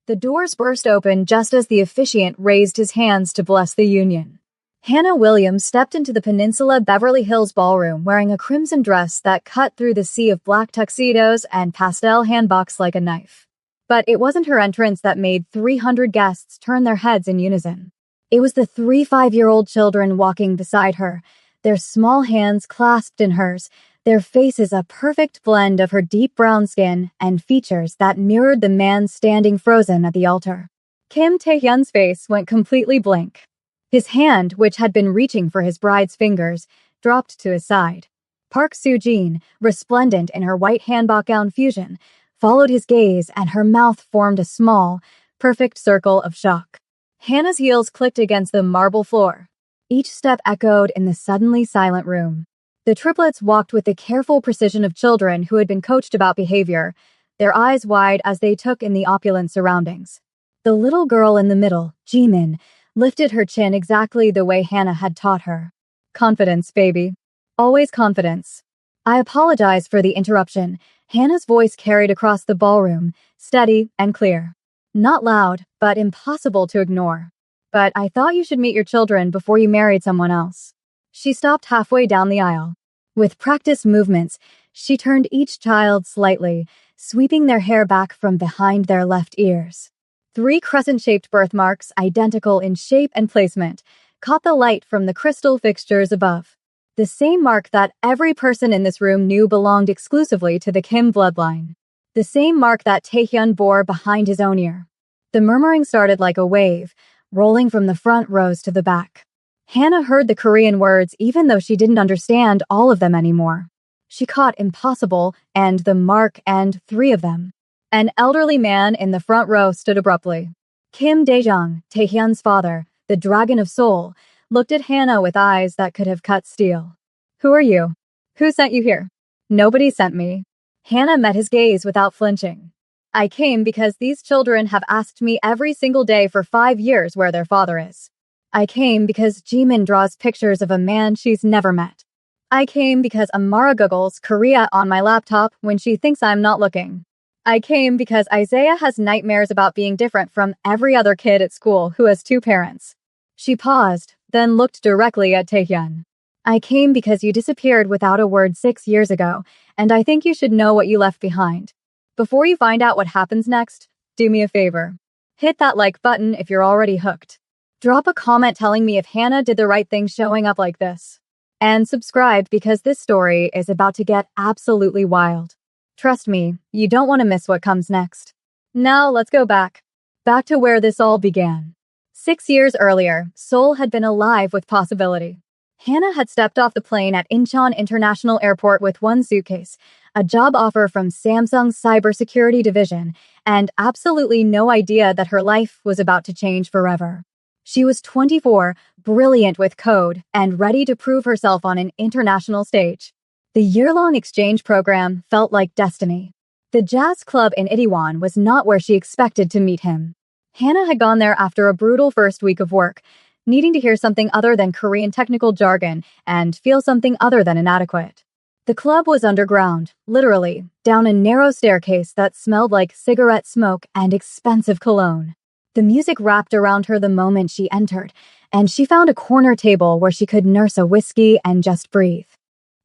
The doors burst open just as the officiant raised his hands to bless the union. Hannah Williams stepped into the Peninsula Beverly Hills ballroom wearing a crimson dress that cut through the sea of black tuxedos and pastel handbox like a knife. But it wasn't her entrance that made 300 guests turn their heads in unison. It was the 3 5-year-old children walking beside her, their small hands clasped in hers, their faces a perfect blend of her deep brown skin and features that mirrored the man standing frozen at the altar. Kim Tae-hyun's face went completely blank. His hand, which had been reaching for his bride's fingers, dropped to his side. Park Soo-jin, resplendent in her white hanbok gown fusion, followed his gaze and her mouth formed a small, perfect circle of shock. Hannah's heels clicked against the marble floor. Each step echoed in the suddenly silent room. The triplets walked with the careful precision of children who had been coached about behavior, their eyes wide as they took in the opulent surroundings. The little girl in the middle, Jimin, lifted her chin exactly the way Hannah had taught her. Confidence, baby. Always confidence. I apologize for the interruption. Hannah's voice carried across the ballroom, steady and clear. Not loud, but impossible to ignore. But I thought you should meet your children before you married someone else. She stopped halfway down the aisle. With practiced movements, she turned each child slightly, sweeping their hair back from behind their left ears. 3 crescent-shaped birthmarks, identical in shape and placement, caught the light from the crystal fixtures above. The same mark that every person in this room knew belonged exclusively to the Kim bloodline. The same mark that Tae-hyun bore behind his own ear. The murmuring started like a wave, rolling from the front rows to the back. Hannah heard the Korean words even though she didn't understand all of them anymore. She caught impossible and the mark and 3 of them. An elderly man in the front row stood abruptly. Kim Dae-jung, Tae-hyun's father, the Dragon of Seoul, looked at Hannah with eyes that could have cut steel. Who are you? Who sent you here? Nobody sent me. Hannah met his gaze without flinching. I came because these children have asked me every single day for 5 years where their father is. I came because Jimin draws pictures of a man she's never met. I came because Amara googles Korea on my laptop when she thinks I'm not looking. I came because Isaiah has nightmares about being different from every other kid at school who has 2 parents. She paused, then looked directly at Tae-hyun. I came because you disappeared without a word 6 years ago, and I think you should know what you left behind. Before you find out what happens next, do me a favor. Hit that like button if you're already hooked. Drop a comment telling me if Hannah did the right thing showing up like this. And subscribe because this story is about to get absolutely wild. Trust me, you don't want to miss what comes next. Now let's go back. Back to where this all began. 6 years earlier, Seoul had been alive with possibility. Hannah had stepped off the plane at Incheon International Airport with 1 suitcase, a job offer from Samsung's cybersecurity division, and absolutely no idea that her life was about to change forever. She was 24, brilliant with code, and ready to prove herself on an international stage. The year-long exchange program felt like destiny. The jazz club in Itaewon was not where she expected to meet him. Hannah had gone there after a brutal first week of work, needing to hear something other than Korean technical jargon and feel something other than inadequate. The club was underground, literally, down a narrow staircase that smelled like cigarette smoke and expensive cologne. The music wrapped around her the moment she entered, and she found a corner table where she could nurse a whiskey and just breathe.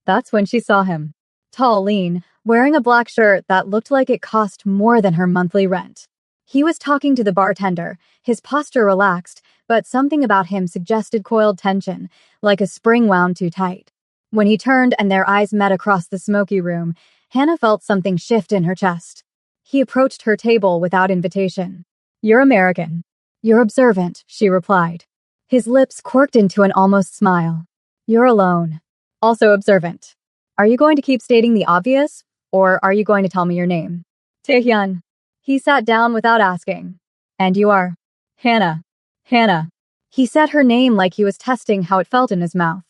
That's when she saw him. Tall, lean, wearing a black shirt that looked like it cost more than her monthly rent. He was talking to the bartender, his posture relaxed, but something about him suggested coiled tension, like a spring wound too tight. When he turned and their eyes met across the smoky room, Hannah felt something shift in her chest. He approached her table without invitation. You're American. You're observant, she replied. His lips quirked into an almost smile. You're alone. Also observant. Are you going to keep stating the obvious, or are you going to tell me your name? Tae-hyun. He sat down without asking. And you are? Hannah. Hannah. He said her name like he was testing how it felt in his mouth.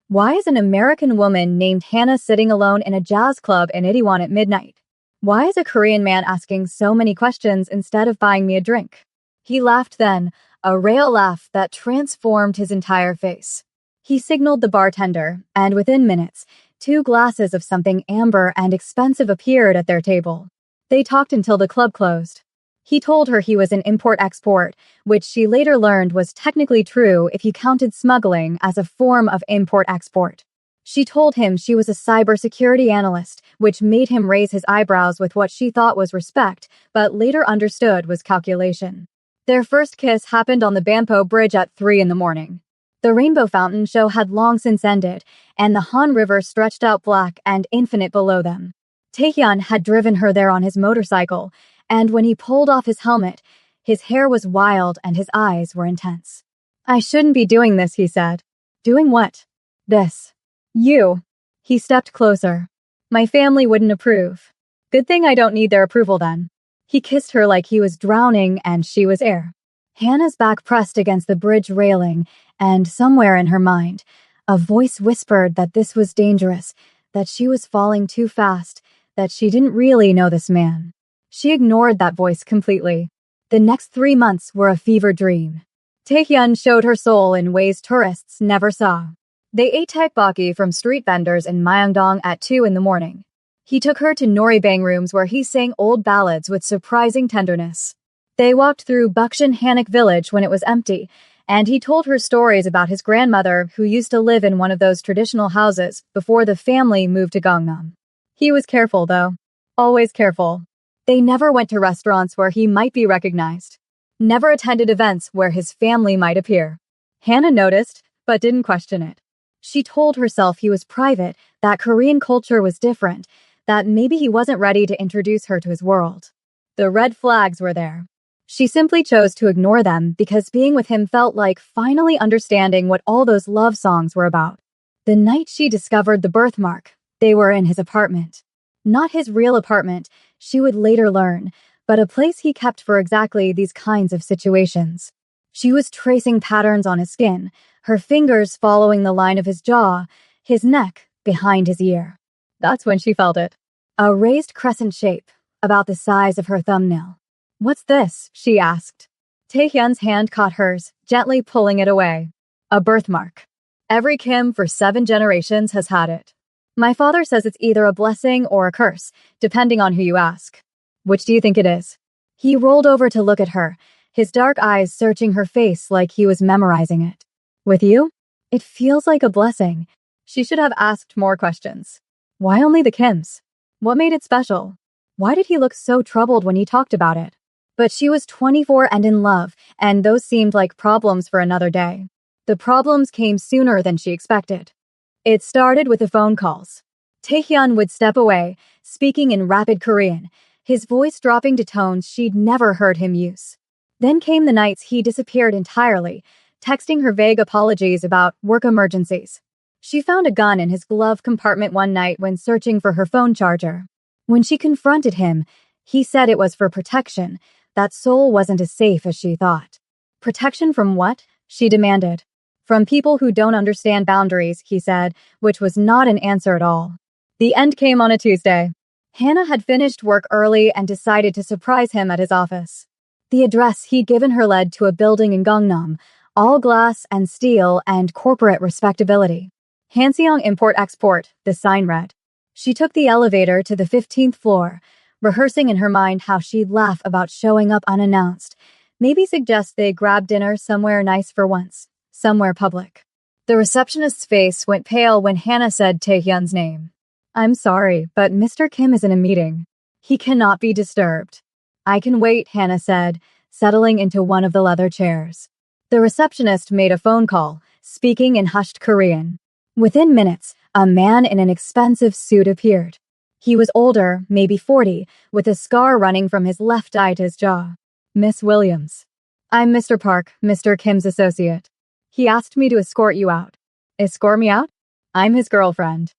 Why is an American woman named Hannah sitting alone in a jazz club in Itaewon at midnight? Why is a Korean man asking so many questions instead of buying me a drink? He laughed then, a rare laugh that transformed his entire face. He signaled the bartender, and within minutes, 2 glasses of something amber and expensive appeared at their table. They talked until the club closed. He told her he was an import-export, which she later learned was technically true if you counted smuggling as a form of import-export. She told him she was a cybersecurity analyst, which made him raise his eyebrows with what she thought was respect, but later understood was calculation. Their first kiss happened on the Bampo Bridge at 3 in the morning. The Rainbow Fountain show had long since ended, and the Han River stretched out black and infinite below them. Taehyun had driven her there on his motorcycle, and when he pulled off his helmet, his hair was wild and his eyes were intense. "I shouldn't be doing this," he said. "Doing what?" "This." "You." He stepped closer. "My family wouldn't approve." "Good thing I don't need their approval then." He kissed her like he was drowning and she was air. Hannah's back pressed against the bridge railing, and somewhere in her mind, a voice whispered that this was dangerous, that she was falling too fast, that she didn't really know this man. She ignored that voice completely. The next 3 months were a fever dream. Taehyun showed her soul in ways tourists never saw. They ate tteokbokki from street vendors in Myeongdong at 2 in the morning. He took her to Noribang rooms where he sang old ballads with surprising tenderness. They walked through Bukshan Hanok village when it was empty, and he told her stories about his grandmother who used to live in one of those traditional houses before the family moved to Gangnam. He was careful, though. Always careful. They never went to restaurants where he might be recognized. Never attended events where his family might appear. Hannah noticed, but didn't question it. She told herself he was private, that Korean culture was different, that maybe he wasn't ready to introduce her to his world. The red flags were there. She simply chose to ignore them because being with him felt like finally understanding what all those love songs were about. The night she discovered the birthmark, they were in his apartment. Not his real apartment, she would later learn, but a place he kept for exactly these kinds of situations. She was tracing patterns on his skin, her fingers following the line of his jaw, his neck, behind his ear. That's when she felt it. A raised crescent shape, about the size of her thumbnail. "What's this?" she asked. Taehyun's hand caught hers, gently pulling it away. "A birthmark. Every Kim for 7 generations has had it. My father says it's either a blessing or a curse, depending on who you ask." "Which do you think it is?" He rolled over to look at her, his dark eyes searching her face like he was memorizing it. "With you? It feels like a blessing." She should have asked more questions. Why only the Kims? What made it special? Why did he look so troubled when he talked about it? But she was 24 and in love, and those seemed like problems for another day. The problems came sooner than she expected. It started with the phone calls. Taehyun would step away, speaking in rapid Korean, his voice dropping to tones she'd never heard him use. Then came the nights he disappeared entirely, texting her vague apologies about work emergencies. She found a gun in his glove compartment one night when searching for her phone charger. When she confronted him, he said it was for protection, that Seoul wasn't as safe as she thought. Protection from what? She demanded. From people who don't understand boundaries, he said, which was not an answer at all. The end came on a Tuesday. Hannah had finished work early and decided to surprise him at his office. The address he'd given her led to a building in Gangnam, all glass and steel and corporate respectability. Hanseong Import-Export, the sign read. She took the elevator to the 15th floor, rehearsing in her mind how she'd laugh about showing up unannounced, maybe suggest they grab dinner somewhere nice for once, somewhere public. The receptionist's face went pale when Hannah said Taehyun's name. "I'm sorry, but Mr. Kim is in a meeting. He cannot be disturbed." "I can wait," Hannah said, settling into one of the leather chairs. The receptionist made a phone call, speaking in hushed Korean. Within minutes, a man in an expensive suit appeared. He was older, maybe 40, with a scar running from his left eye to his jaw. "Miss Williams." "I'm Mr. Park, Mr. Kim's associate. He asked me to escort you out." "Escort me out?" "I'm his girlfriend.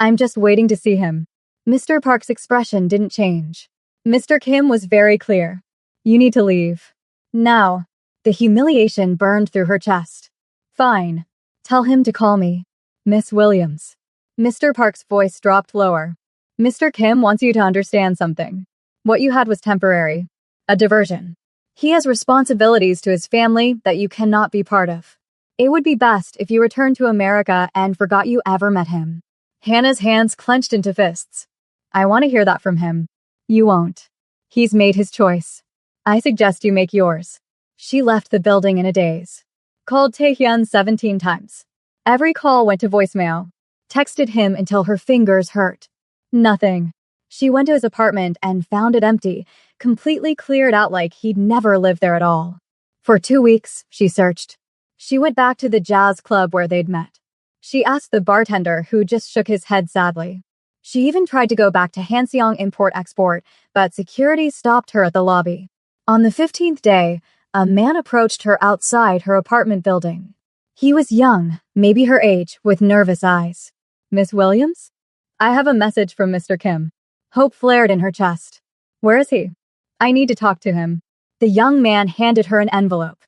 I'm just waiting to see him." Mr. Park's expression didn't change. Mr. Kim was very clear. "You need to leave. Now." The humiliation burned through her chest. "Fine. Tell him to call me Miss Williams." Mr. Park's voice dropped lower. "Mr. Kim wants you to understand something. What you had was temporary. A diversion. He has responsibilities to his family that you cannot be part of. It would be best if you returned to America and forgot you ever met him." Hannah's hands clenched into fists. "I want to hear that from him." "You won't. He's made his choice." I suggest you make yours. She left the building in a daze. Called Taehyun 17 times. Every call went to voicemail. Texted him until her fingers hurt. Nothing. She went to his apartment and found it empty, completely cleared out like he'd never lived there at all. For 2 weeks, she searched. She went back to the jazz club where they'd met. She asked the bartender, who just shook his head sadly. She even tried to go back to Hanseong Import-Export, but security stopped her at the lobby. On the 15th day, a man approached her outside her apartment building. He was young, maybe her age, with nervous eyes. Miss Williams? I have a message from Mr. Kim. Hope flared in her chest. Where is he? I need to talk to him. The young man handed her an envelope.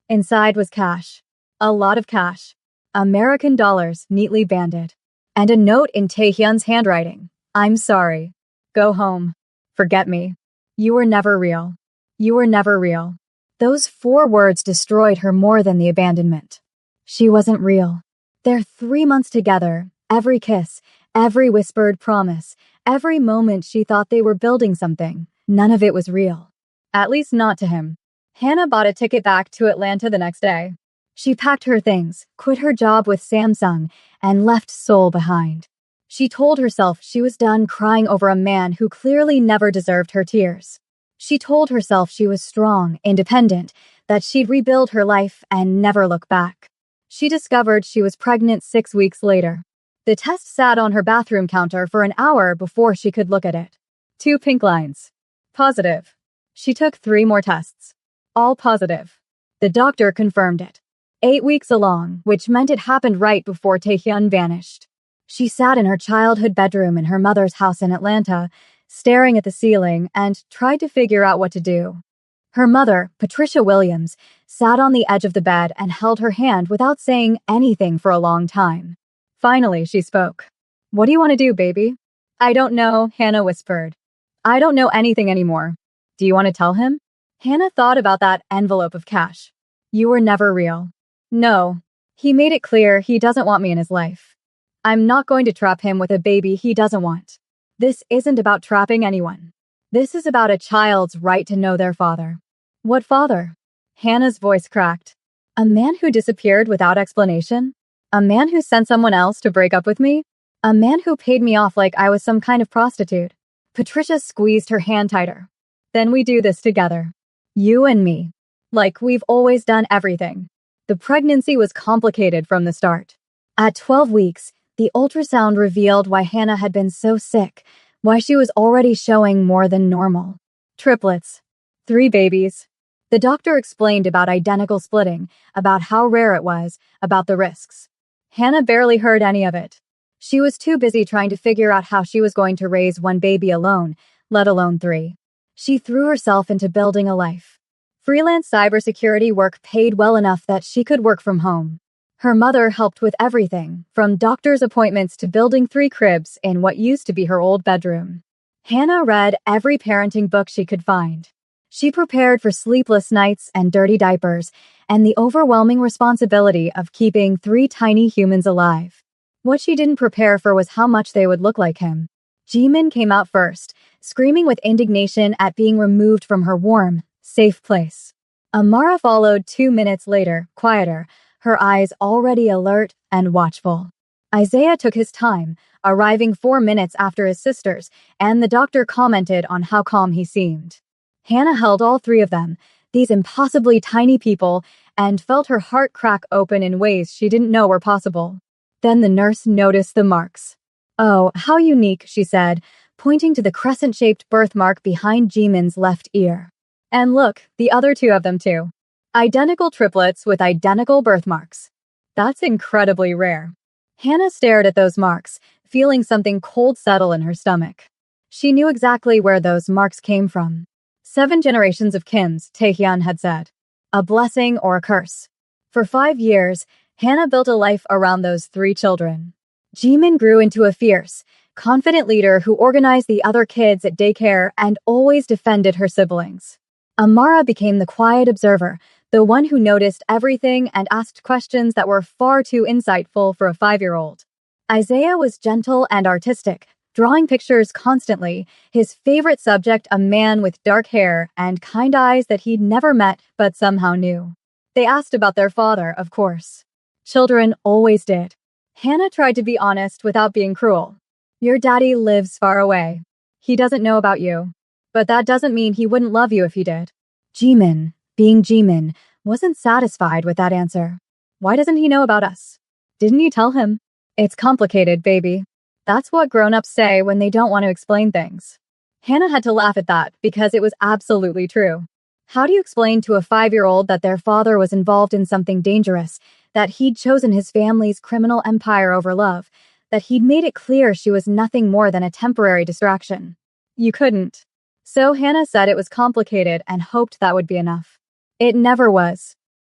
Inside was cash. A lot of cash. American dollars neatly banded. And a note in Taehyun's handwriting. I'm sorry. Go home. Forget me. You were never real. You were never real. Those 4 words destroyed her more than the abandonment. She wasn't real. Their 3 months together, every kiss, every whispered promise, every moment she thought they were building something, none of it was real. At least not to him. Hannah bought a ticket back to Atlanta the next day. She packed her things, quit her job with Samsung, and left Seoul behind. She told herself she was done crying over a man who clearly never deserved her tears. She told herself she was strong, independent, that she'd rebuild her life and never look back. She discovered she was pregnant 6 weeks later. The test sat on her bathroom counter for an hour before she could look at it. 2 pink lines. Positive. She took 3 more tests. All positive. The doctor confirmed it. 8 weeks along, which meant it happened right before Taehyun vanished. She sat in her childhood bedroom in her mother's house in Atlanta, staring at the ceiling, and tried to figure out what to do. Her mother, Patricia Williams, sat on the edge of the bed and held her hand without saying anything for a long time. Finally, she spoke. What do you want to do, baby? I don't know, Hannah whispered. I don't know anything anymore. Do you want to tell him? Hannah thought about that envelope of cash. You were never real. No. He made it clear he doesn't want me in his life. I'm not going to trap him with a baby he doesn't want. This isn't about trapping anyone. This is about a child's right to know their father. What father? Hannah's voice cracked. A man who disappeared without explanation? A man who sent someone else to break up with me? A man who paid me off like I was some kind of prostitute? Patricia squeezed her hand tighter. Then we do this together. You and me. Like we've always done everything. The pregnancy was complicated from the start. At 12 weeks, the ultrasound revealed why Hannah had been so sick, why she was already showing more than normal. Triplets. 3 babies. The doctor explained about identical splitting, about how rare it was, about the risks. Hannah barely heard any of it. She was too busy trying to figure out how she was going to raise 1 baby alone, let alone 3. She threw herself into building a life. Freelance cybersecurity work paid well enough that she could work from home. Her mother helped with everything, from doctor's appointments to building 3 cribs in what used to be her old bedroom. Hannah read every parenting book she could find. She prepared for sleepless nights and dirty diapers, and the overwhelming responsibility of keeping 3 tiny humans alive. What she didn't prepare for was how much they would look like him. Jimin came out first, screaming with indignation at being removed from her warm, safe place. Amara followed 2 minutes later, quieter, her eyes already alert and watchful. Isaiah took his time, arriving 4 minutes after his sisters, and the doctor commented on how calm he seemed. Hannah held all 3 of them, these impossibly tiny people, and felt her heart crack open in ways she didn't know were possible. Then the nurse noticed the marks. Oh, how unique, she said, pointing to the crescent-shaped birthmark behind Jimin's left ear. And look, the other 2 of them too. Identical triplets with identical birthmarks. That's incredibly rare. Hannah stared at those marks, feeling something cold settle in her stomach. She knew exactly where those marks came from. 7 generations of Kims, Taehyun had said. A blessing or a curse. For 5 years, Hannah built a life around those 3 children. Jimin grew into a fierce, confident leader who organized the other kids at daycare and always defended her siblings. Amara became the quiet observer, the one who noticed everything and asked questions that were far too insightful for a 5-year-old. Isaiah was gentle and artistic, drawing pictures constantly, his favorite subject a man with dark hair and kind eyes that he'd never met but somehow knew. They asked about their father, of course. Children always did. Hannah tried to be honest without being cruel. Your daddy lives far away. He doesn't know about you. But that doesn't mean he wouldn't love you if he did. Jimin, being Jimin, wasn't satisfied with that answer. Why doesn't he know about us? Didn't you tell him? It's complicated, baby. That's what grown-ups say when they don't want to explain things. Hannah had to laugh at that because it was absolutely true. How do you explain to a 5-year-old that their father was involved in something dangerous, that he'd chosen his family's criminal empire over love, that he'd made it clear she was nothing more than a temporary distraction? You couldn't. So Hannah said it was complicated and hoped that would be enough. It never was.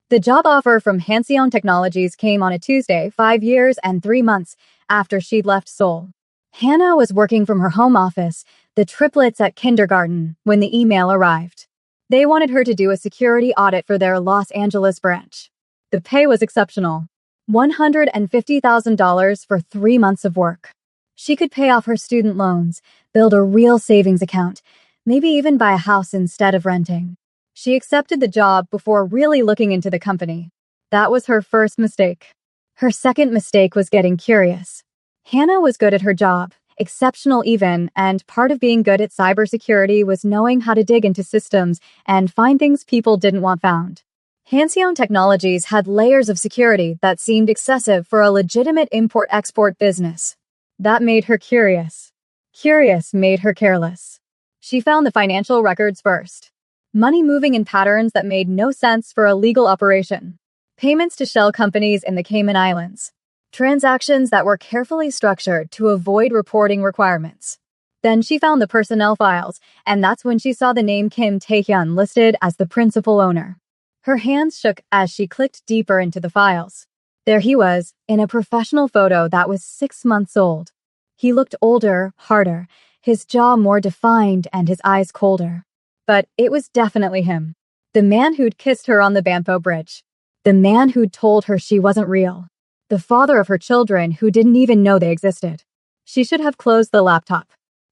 The job offer from Hanseon Technologies came on a Tuesday, 5 years and 3 months after she'd left Seoul. Hannah was working from her home office, the Triplets at kindergarten, when the email arrived. They wanted her to do a security audit for their Los Angeles branch. The pay was exceptional. $150,000 for 3 months of work. She could pay off her student loans, build a real savings account, maybe even buy a house instead of renting. She accepted the job before really looking into the company. That was her first mistake. Her second mistake was getting curious. Hannah was good at her job, exceptional even, and part of being good at cybersecurity was knowing how to dig into systems and find things people didn't want found. Hanseon Technologies had layers of security that seemed excessive for a legitimate import-export business. That made her curious. Curious made her careless. She found the financial records first. Money moving in patterns that made no sense for a legal operation. Payments to shell companies in the Cayman Islands. Transactions that were carefully structured to avoid reporting requirements. Then she found the personnel files, and that's when she saw the name Kim Tae-hyun listed as the principal owner. Her hands shook as she clicked deeper into the files. There he was, in a professional photo that was 6 months old. He looked older, harder, his jaw more defined and his eyes colder. But it was definitely him. The man who'd kissed her on the Banpo Bridge. The man who'd told her she wasn't real. The father of her children who didn't even know they existed. She should have closed the laptop.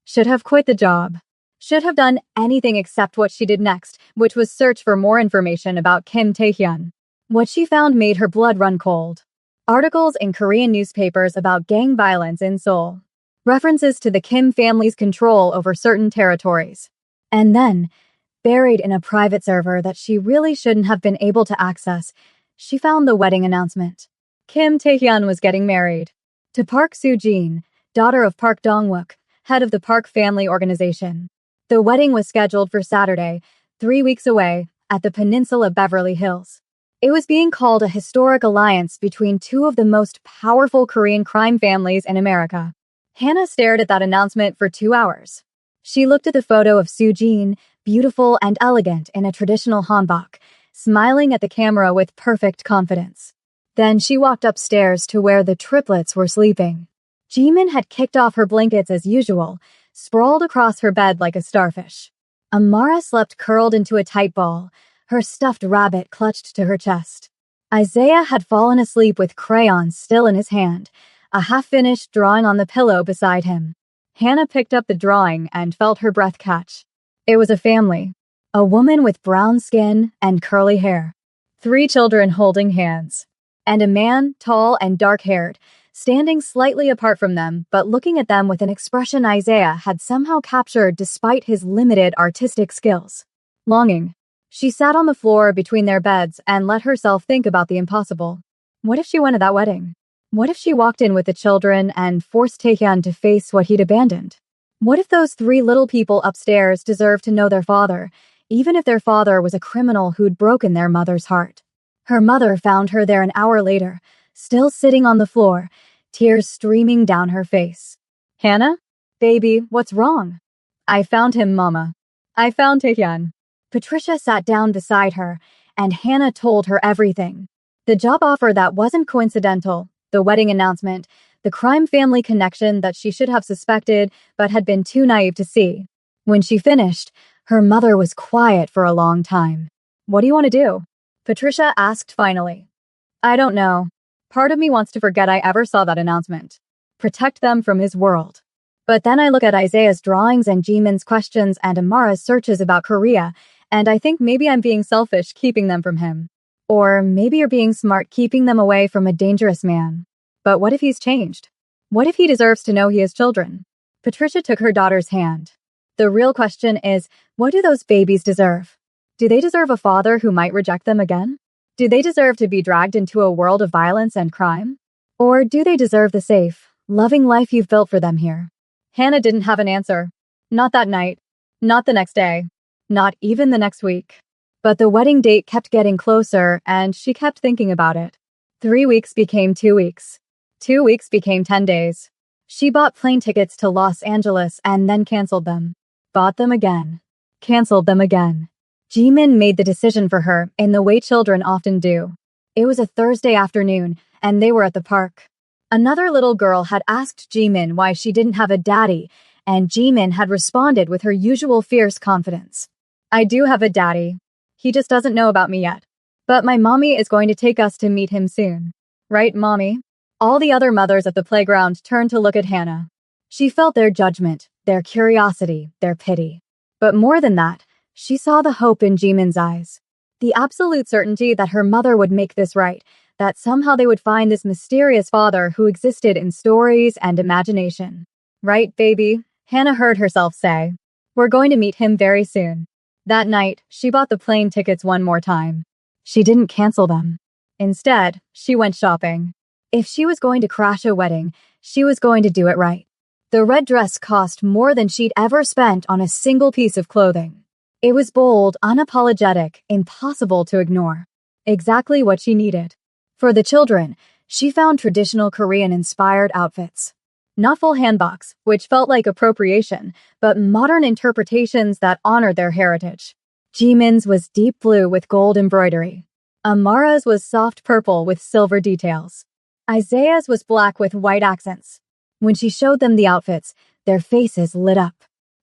Should have quit the job. Should have done anything except what she did next, which was search for more information about Kim Tae-hyun. What she found made her blood run cold. Articles in Korean newspapers about gang violence in Seoul. References to the Kim family's control over certain territories. And then, buried in a private server that she really shouldn't have been able to access, she found the wedding announcement. Kim Tae-hyun was getting married to Park Soo-jin, daughter of Park Dong-wook, head of the Park family organization. The wedding was scheduled for Saturday, 3 weeks away, at the Peninsula Beverly Hills. It was being called a historic alliance between two of the most powerful Korean crime families in America. Hannah stared at that announcement for 2 hours. She looked at the photo of Soo-jin, beautiful and elegant in a traditional hanbok, smiling at the camera with perfect confidence. Then she walked upstairs to where the triplets were sleeping. Jimin had kicked off her blankets as usual, sprawled across her bed like a starfish. Amara slept curled into a tight ball, her stuffed rabbit clutched to her chest. Isaiah had fallen asleep with crayons still in his hand, a half-finished drawing on the pillow beside him. Hannah picked up the drawing and felt her breath catch. It was a family. A woman with brown skin and curly hair. 3 children holding hands. And a man, tall and dark-haired, standing slightly apart from them, but looking at them with an expression Isaiah had somehow captured despite his limited artistic skills. Longing. She sat on the floor between their beds and let herself think about the impossible. What if she went to that wedding? What if she walked in with the children and forced Taehyun to face what he'd abandoned? What if those 3 little people upstairs deserved to know their father, even if their father was a criminal who'd broken their mother's heart? Her mother found her there an hour later, still sitting on the floor, tears streaming down her face. Hannah? Baby, what's wrong? I found him, Mama. I found Taehyun. Patricia sat down beside her, and Hannah told her everything. The job offer that wasn't coincidental, the wedding announcement, the crime family connection that she should have suspected but had been too naive to see. When she finished, her mother was quiet for a long time. What do you want to do? Patricia asked finally. I don't know. Part of me wants to forget I ever saw that announcement. Protect them from his world. But then I look at Isaiah's drawings and Jimin's questions and Amara's searches about Korea, and I think maybe I'm being selfish keeping them from him. Or maybe you're being smart keeping them away from a dangerous man. But what if he's changed? What if he deserves to know he has children? Patricia took her daughter's hand. The real question is, what do those babies deserve? Do they deserve a father who might reject them again? Do they deserve to be dragged into a world of violence and crime? Or do they deserve the safe, loving life you've built for them here? Hannah didn't have an answer. Not that night. Not the next day. Not even the next week. But the wedding date kept getting closer, and she kept thinking about it. 3 weeks became 2 weeks. 2 weeks became 10 days. She bought plane tickets to Los Angeles and then canceled them. Bought them again. Canceled them again. Jimin made the decision for her in the way children often do. It was a Thursday afternoon, and they were at the park. Another little girl had asked Jimin why she didn't have a daddy, and Jimin had responded with her usual fierce confidence. I do have a daddy. He just doesn't know about me yet. But my mommy is going to take us to meet him soon. Right, mommy? All the other mothers at the playground turned to look at Hannah. She felt their judgment, their curiosity, their pity. But more than that, she saw the hope in Jimin's eyes. The absolute certainty that her mother would make this right, that somehow they would find this mysterious father who existed in stories and imagination. Right, baby? Hannah heard herself say. We're going to meet him very soon. That night, she bought the plane tickets one more time. She didn't cancel them. Instead, she went shopping. If she was going to crash a wedding, she was going to do it right. The red dress cost more than she'd ever spent on a single piece of clothing. It was bold, unapologetic, impossible to ignore. Exactly what she needed. For the children, she found traditional Korean-inspired outfits. Not full handboks, which felt like appropriation, but modern interpretations that honored their heritage. Jimin's was deep blue with gold embroidery. Amara's was soft purple with silver details. Isaiah's was black with white accents. When she showed them the outfits, their faces lit up.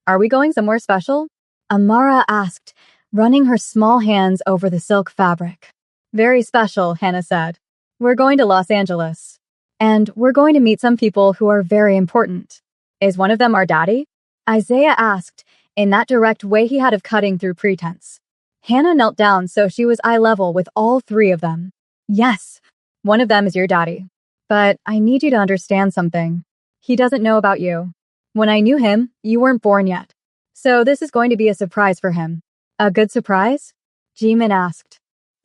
Are we going somewhere special? Amara asked, running her small hands over the silk fabric. Very special, Hannah said. We're going to Los Angeles. And we're going to meet some people who are very important. Is one of them our daddy? Isaiah asked, in that direct way he had of cutting through pretense. Hannah knelt down so she was eye level with all three of them. Yes, one of them is your daddy. But I need you to understand something. He doesn't know about you. When I knew him, you weren't born yet. So this is going to be a surprise for him. A good surprise? Jimin asked.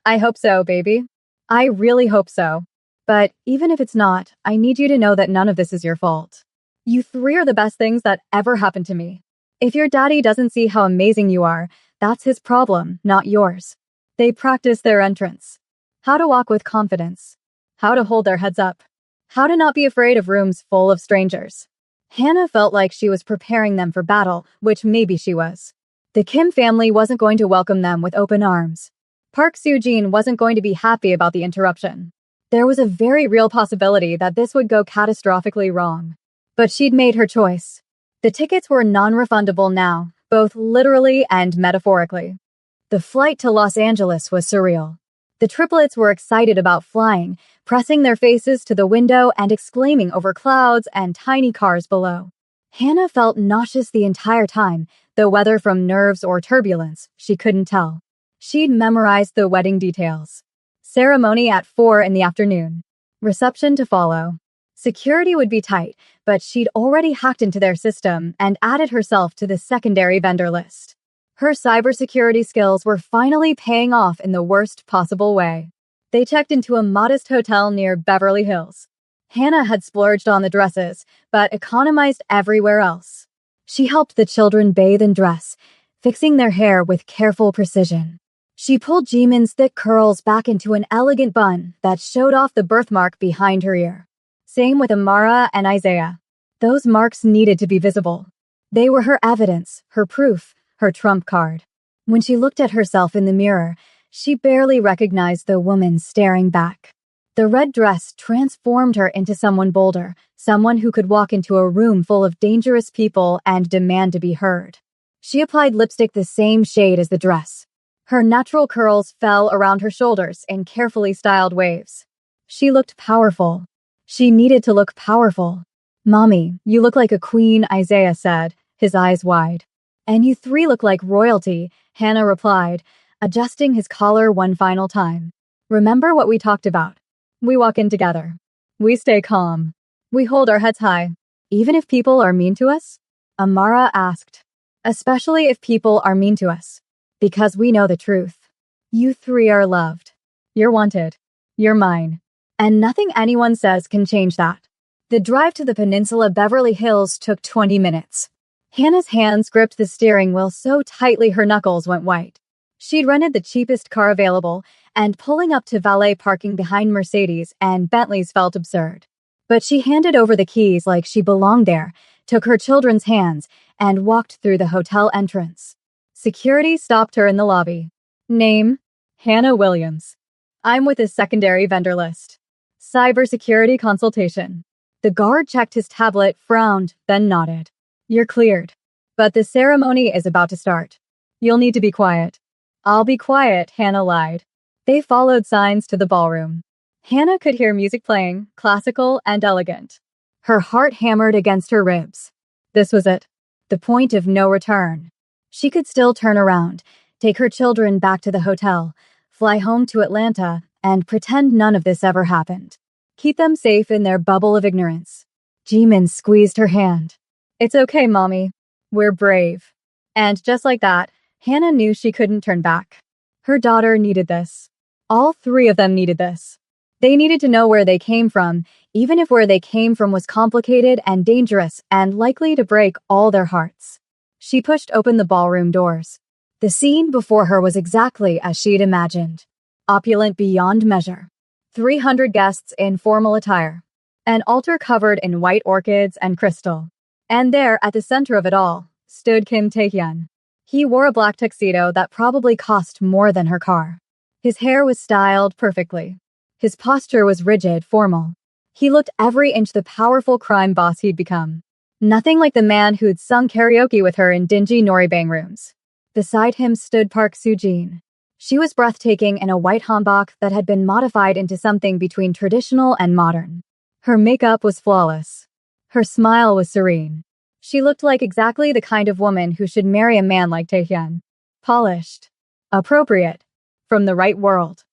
I hope so, baby. I really hope so. But even if it's not, I need you to know that none of this is your fault. You three are the best things that ever happened to me. If your daddy doesn't see how amazing you are, that's his problem, not yours. They practice their entrance. How to walk with confidence. How to hold their heads up. How to not be afraid of rooms full of strangers. Hannah felt like she was preparing them for battle, which maybe she was. The Kim family wasn't going to welcome them with open arms. Park Soo-jin wasn't going to be happy about the interruption. There was a very real possibility that this would go catastrophically wrong. But she'd made her choice. The tickets were non-refundable now, both literally and metaphorically. The flight to Los Angeles was surreal. The triplets were excited about flying, pressing their faces to the window and exclaiming over clouds and tiny cars below. Hannah felt nauseous the entire time, though whether from nerves or turbulence, she couldn't tell. She'd memorized the wedding details. Ceremony at 4 in the afternoon. Reception to follow. Security would be tight, but she'd already hacked into their system and added herself to the secondary vendor list. Her cybersecurity skills were finally paying off in the worst possible way. They checked into a modest hotel near Beverly Hills. Hannah had splurged on the dresses, but economized everywhere else. She helped the children bathe and dress, fixing their hair with careful precision. She pulled Jimin's thick curls back into an elegant bun that showed off the birthmark behind her ear. Same with Amara and Isaiah. Those marks needed to be visible. They were her evidence, her proof, her trump card. When she looked at herself in the mirror, she barely recognized the woman staring back. The red dress transformed her into someone bolder, someone who could walk into a room full of dangerous people and demand to be heard. She applied lipstick the same shade as the dress. Her natural curls fell around her shoulders in carefully styled waves. She looked powerful. She needed to look powerful. Mommy, you look like a queen, Isaiah said, his eyes wide. And you three look like royalty, Hannah replied, adjusting his collar one final time. Remember what we talked about. We walk in together. We stay calm. We hold our heads high. Even if people are mean to us? Amara asked. Especially if people are mean to us. Because we know the truth. You three are loved. You're wanted. You're mine. And nothing anyone says can change that. The drive to the Peninsula Beverly Hills took 20 minutes. Hannah's hands gripped the steering wheel so tightly her knuckles went white. She'd rented the cheapest car available, and pulling up to valet parking behind Mercedes and Bentleys felt absurd. But she handed over the keys like she belonged there, took her children's hands, and walked through the hotel entrance. Security stopped her in the lobby. Name? Hannah Williams. I'm with his secondary vendor list. Cybersecurity consultation. The guard checked his tablet, frowned, then nodded. You're cleared. But the ceremony is about to start. You'll need to be quiet. I'll be quiet, Hannah lied. They followed signs to the ballroom. Hannah could hear music playing, classical and elegant. Her heart hammered against her ribs. This was it. The point of no return. She could still turn around, take her children back to the hotel, fly home to Atlanta, and pretend none of this ever happened. Keep them safe in their bubble of ignorance. Jimin squeezed her hand. It's okay, Mommy. We're brave. And just like that, Hannah knew she couldn't turn back. Her daughter needed this. All three of them needed this. They needed to know where they came from, even if where they came from was complicated and dangerous and likely to break all their hearts. She pushed open the ballroom doors. The scene before her was exactly as she'd imagined. Opulent beyond measure. 300 guests in formal attire. An altar covered in white orchids and crystal. And there, at the center of it all, stood Kim Tae-hyun. He wore a black tuxedo that probably cost more than her car. His hair was styled perfectly. His posture was rigid, formal. He looked every inch the powerful crime boss he'd become. Nothing like the man who'd sung karaoke with her in dingy Noribang rooms. Beside him stood Park Soo-jin. She was breathtaking in a white hanbok that had been modified into something between traditional and modern. Her makeup was flawless. Her smile was serene. She looked like exactly the kind of woman who should marry a man like Tae-hyun. Polished. Appropriate. From the right world.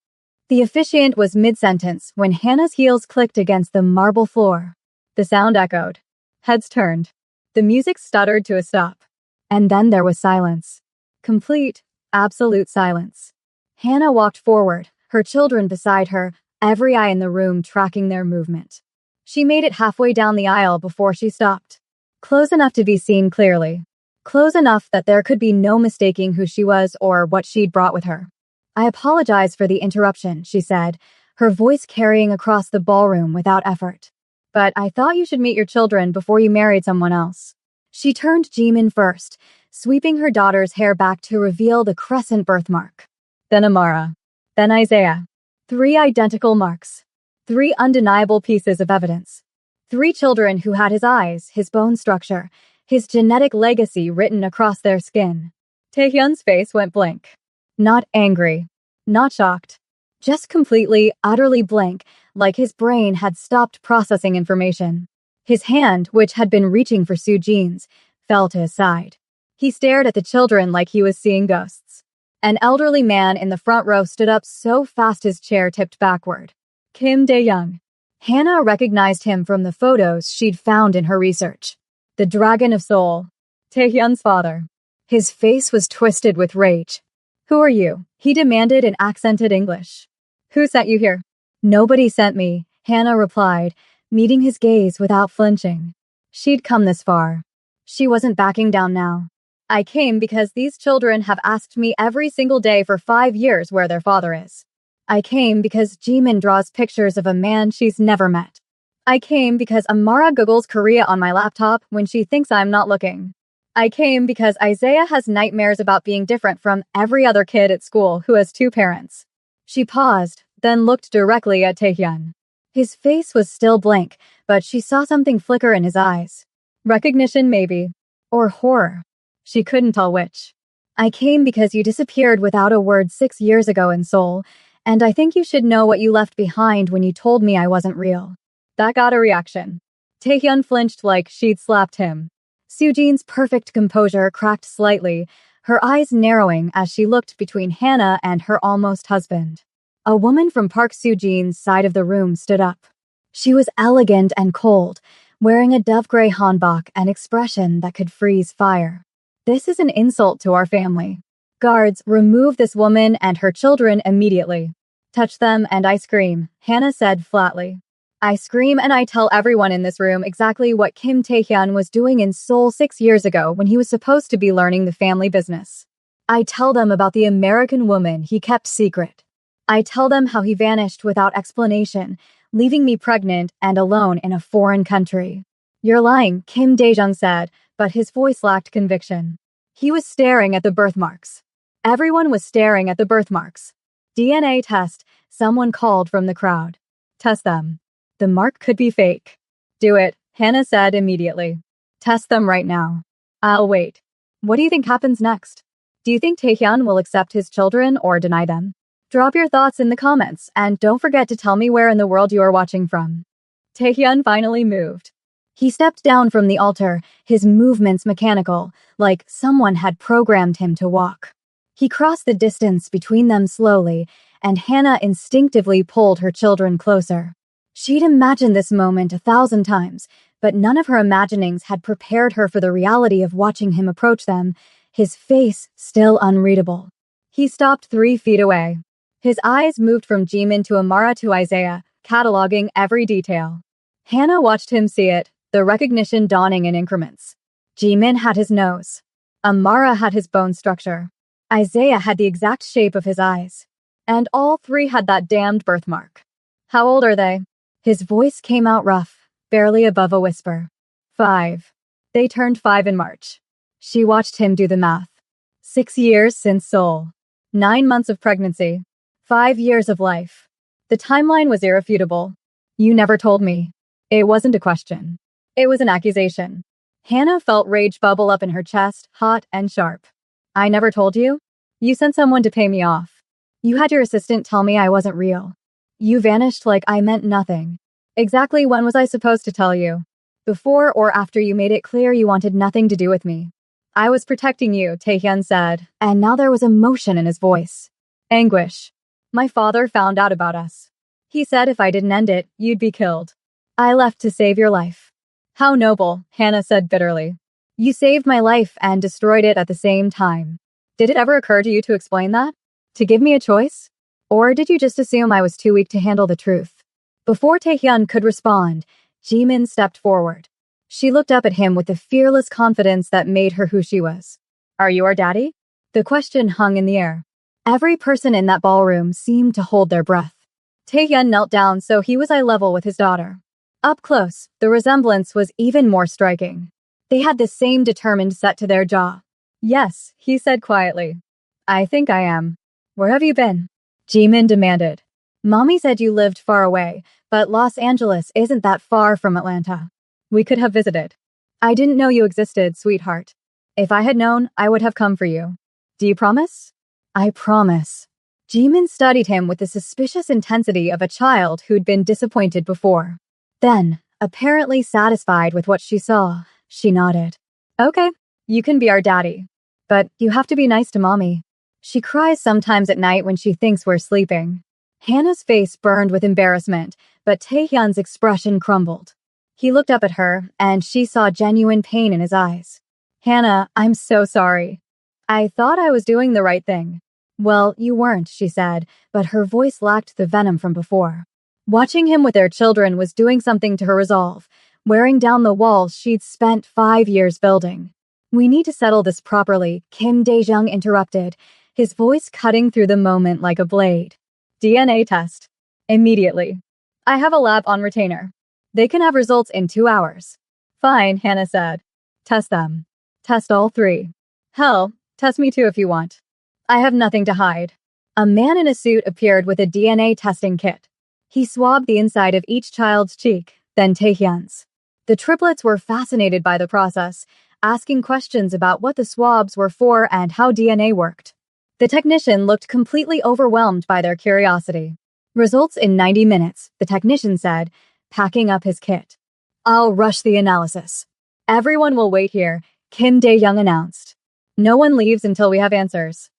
The officiant was mid-sentence when Hannah's heels clicked against the marble floor. The sound echoed. Heads turned. The music stuttered to a stop. And then there was silence. Complete, absolute silence. Hannah walked forward, her children beside her, every eye in the room tracking their movement. She made it halfway down the aisle before she stopped. Close enough to be seen clearly. Close enough that there could be no mistaking who she was or what she'd brought with her. I apologize for the interruption, she said, her voice carrying across the ballroom without effort. But I thought you should meet your children before you married someone else. She turned Jimin first, sweeping her daughter's hair back to reveal the crescent birthmark. Then Amara. Then Isaiah. 3 identical marks. 3 undeniable pieces of evidence. 3 children who had his eyes, his bone structure, his genetic legacy written across their skin. Taehyun's face went blank. Not angry. Not shocked. Just completely, utterly blank, like his brain had stopped processing information. His hand, which had been reaching for Soo-jin's, fell to his side. He stared at the children like he was seeing ghosts. An elderly man in the front row stood up so fast his chair tipped backward. Kim Dae-young. Hannah recognized him from the photos she'd found in her research. The Dragon of Seoul. Taehyun's father. His face was twisted with rage. Who are you? He demanded in accented English. Who sent you here? Nobody sent me, Hannah replied, meeting his gaze without flinching. She'd come this far. She wasn't backing down now. I came because these children have asked me every single day for 5 years where their father is. I came because Jimin draws pictures of a man she's never met. I came because Amara Googles Korea on my laptop when she thinks I'm not looking. I came because Isaiah has nightmares about being different from every other kid at school who has 2 parents. She paused, then looked directly at Taehyun. His face was still blank, but she saw something flicker in his eyes. Recognition, maybe. Or horror. She couldn't tell which. I came because you disappeared without a word 6 years ago in Seoul, and I think you should know what you left behind when you told me I wasn't real. That got a reaction. Taehyun flinched like she'd slapped him. Sujin's perfect composure cracked slightly, her eyes narrowing as she looked between Hannah and her almost husband. A woman from Park Sujin's side of the room stood up. She was elegant and cold, wearing a dove-gray hanbok, an expression that could freeze fire. This is an insult to our family. Guards, remove this woman and her children immediately. Touch them and I scream, Hannah said flatly. I scream and I tell everyone in this room exactly what Kim Taehyun was doing in Seoul 6 years ago when he was supposed to be learning the family business. I tell them about the American woman he kept secret. I tell them how he vanished without explanation, leaving me pregnant and alone in a foreign country. You're lying, Kim Dae-jung said, but his voice lacked conviction. He was staring at the birthmarks. Everyone was staring at the birthmarks. DNA test, someone called from the crowd. Test them. The mark could be fake. Do it, Hannah said immediately. Test them right now. I'll wait. What do you think happens next? Do you think Taehyun will accept his children or deny them? Drop your thoughts in the comments, and don't forget to tell me where in the world you are watching from. Taehyun finally moved. He stepped down from the altar, his movements mechanical, like someone had programmed him to walk. He crossed the distance between them slowly, and Hannah instinctively pulled her children closer. She'd imagined this moment 1,000 times, but none of her imaginings had prepared her for the reality of watching him approach them, his face still unreadable. He stopped 3 feet away. His eyes moved from Jimin to Amara to Isaiah, cataloging every detail. Hannah watched him see it, the recognition dawning in increments. Jimin had his nose. Amara had his bone structure. Isaiah had the exact shape of his eyes. And all 3 had that damned birthmark. How old are they? His voice came out rough, barely above a whisper. 5. They turned 5 in March. She watched him do the math. 6 years since Seoul. 9 months of pregnancy. 5 years of life. The timeline was irrefutable. You never told me. It wasn't a question. It was an accusation. Hannah felt rage bubble up in her chest, hot and sharp. I never told you? You sent someone to pay me off. You had your assistant tell me I wasn't real. You vanished like I meant nothing. Exactly when was I supposed to tell you? Before or after you made it clear you wanted nothing to do with me? I was protecting you, Taehyun said, and now there was emotion in his voice. Anguish. My father found out about us. He said if I didn't end it, you'd be killed. I left to save your life. How noble, Hannah said bitterly. You saved my life and destroyed it at the same time. Did it ever occur to you to explain that? To give me a choice? Or did you just assume I was too weak to handle the truth? Before Taehyun could respond, Jimin stepped forward. She looked up at him with the fearless confidence that made her who she was. Are you our daddy? The question hung in the air. Every person in that ballroom seemed to hold their breath. Taehyun knelt down so he was eye level with his daughter. Up close, the resemblance was even more striking. They had the same determined set to their jaw. Yes, he said quietly. I think I am. Where have you been? Jimin demanded. Mommy said you lived far away, but Los Angeles isn't that far from Atlanta. We could have visited. I didn't know you existed, sweetheart. If I had known, I would have come for you. Do you promise? I promise. Jimin studied him with the suspicious intensity of a child who'd been disappointed before. Then, apparently satisfied with what she saw, she nodded. Okay, you can be our daddy. But you have to be nice to Mommy. She cries sometimes at night when she thinks we're sleeping. Hannah's face burned with embarrassment, but Taehyun's expression crumbled. He looked up at her, and she saw genuine pain in his eyes. Hannah, I'm so sorry. I thought I was doing the right thing. Well, you weren't, she said, but her voice lacked the venom from before. Watching him with their children was doing something to her resolve, wearing down the walls she'd spent 5 years building. We need to settle this properly, Kim Dae-jung interrupted, his voice cutting through the moment like a blade. DNA test. Immediately. I have a lab on retainer. They can have results in 2 hours. Fine, Hannah said. Test them. Test all 3. Hell, test me too if you want. I have nothing to hide. A man in a suit appeared with a DNA testing kit. He swabbed the inside of each child's cheek, then Taehyun's. The triplets were fascinated by the process, asking questions about what the swabs were for and how DNA worked. The technician looked completely overwhelmed by their curiosity. Results in 90 minutes, the technician said, packing up his kit. I'll rush the analysis. Everyone will wait here, Kim Dae-young announced. No one leaves until we have answers.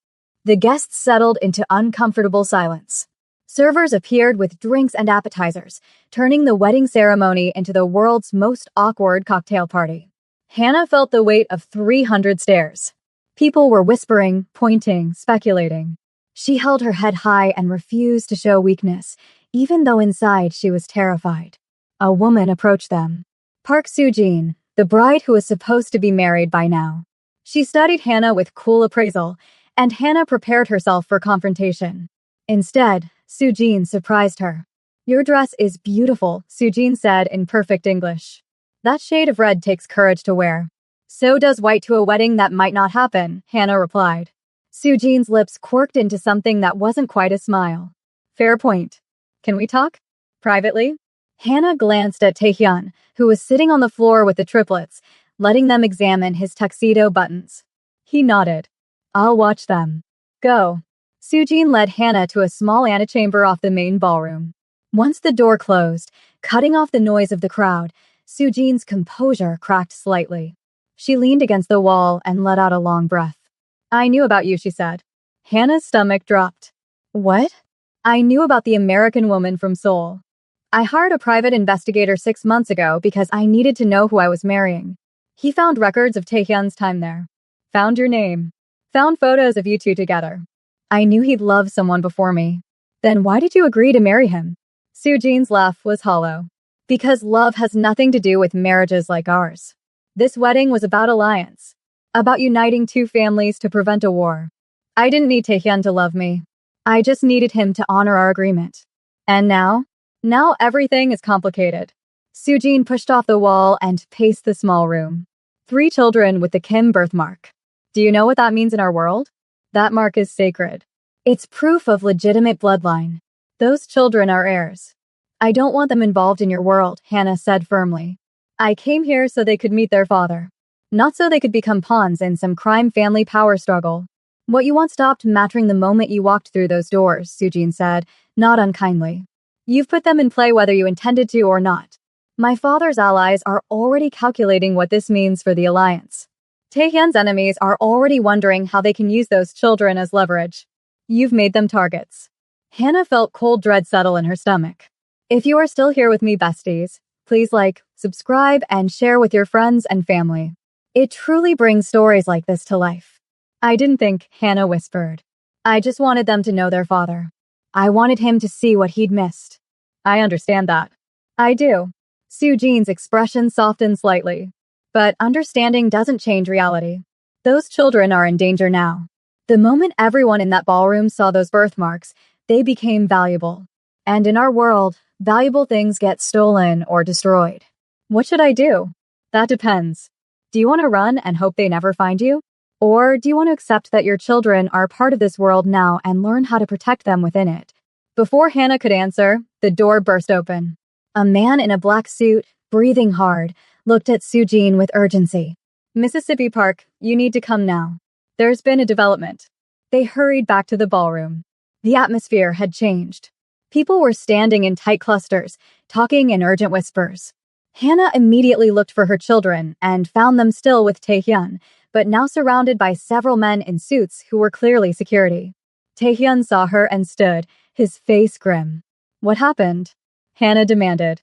The guests settled into uncomfortable silence. Servers appeared with drinks and appetizers, turning the wedding ceremony into the world's most awkward cocktail party. Hannah felt the weight of 300 stares. People were whispering, pointing, speculating. She held her head high and refused to show weakness, even though inside she was terrified. A woman approached them. Park Soo-jin, the bride who was supposed to be married by now. She studied Hannah with cool appraisal, and Hannah prepared herself for confrontation. Instead, Soo-jin surprised her. Your dress is beautiful, Soo-jin said in perfect English. That shade of red takes courage to wear. So does white to a wedding that might not happen, Hannah replied. Soo-jin's lips quirked into something that wasn't quite a smile. Fair point. Can we talk? Privately? Hannah glanced at Taehyun, who was sitting on the floor with the triplets, letting them examine his tuxedo buttons. He nodded. I'll watch them. Go. Soo-jin led Hannah to a small antechamber off the main ballroom. Once the door closed, cutting off the noise of the crowd, Soo-jin's composure cracked slightly. She leaned against the wall and let out a long breath. I knew about you, she said. Hannah's stomach dropped. What? I knew about the American woman from Seoul. I hired a private investigator 6 months ago because I needed to know who I was marrying. He found records of Taehyun's time there. Found your name. Found photos of you two together. I knew he'd love someone before me. Then why did you agree to marry him? Soo-jin's laugh was hollow. Because love has nothing to do with marriages like ours. This wedding was about alliance. About uniting two families to prevent a war. I didn't need Taehyun to love me. I just needed him to honor our agreement. And now? Now everything is complicated. Soo-jin pushed off the wall and paced the small room. 3 children with the Kim birthmark. Do you know what that means in our world? That mark is sacred. It's proof of legitimate bloodline. Those children are heirs. I don't want them involved in your world, Hannah said firmly. I came here so they could meet their father. Not so they could become pawns in some crime family power struggle. What you want stopped mattering the moment you walked through those doors, Soo-jin said, not unkindly. You've put them in play whether you intended to or not. My father's allies are already calculating what this means for the alliance. Taehyun's enemies are already wondering how they can use those children as leverage. You've made them targets. Hannah felt cold dread settle in her stomach. If you are still here with me, besties, please like, subscribe, and share with your friends and family. It truly brings stories like this to life. I didn't think, Hannah whispered. I just wanted them to know their father. I wanted him to see what he'd missed. I understand that. I do. Soo-jin's expression softened slightly. But understanding doesn't change reality. Those children are in danger now. The moment everyone in that ballroom saw those birthmarks, they became valuable. And in our world, valuable things get stolen or destroyed. What should I do? That depends. Do you want to run and hope they never find you? Or do you want to accept that your children are part of this world now and learn how to protect them within it? Before Hannah could answer, the door burst open. A man in a black suit, breathing hard, looked at Soo-jin with urgency. Mississippi Park, you need to come now. There's been a development. They hurried back to the ballroom. The atmosphere had changed. People were standing in tight clusters, talking in urgent whispers. Hannah immediately looked for her children and found them still with Taehyun, but now surrounded by several men in suits who were clearly security. Taehyun saw her and stood, his face grim. What happened? Hannah demanded.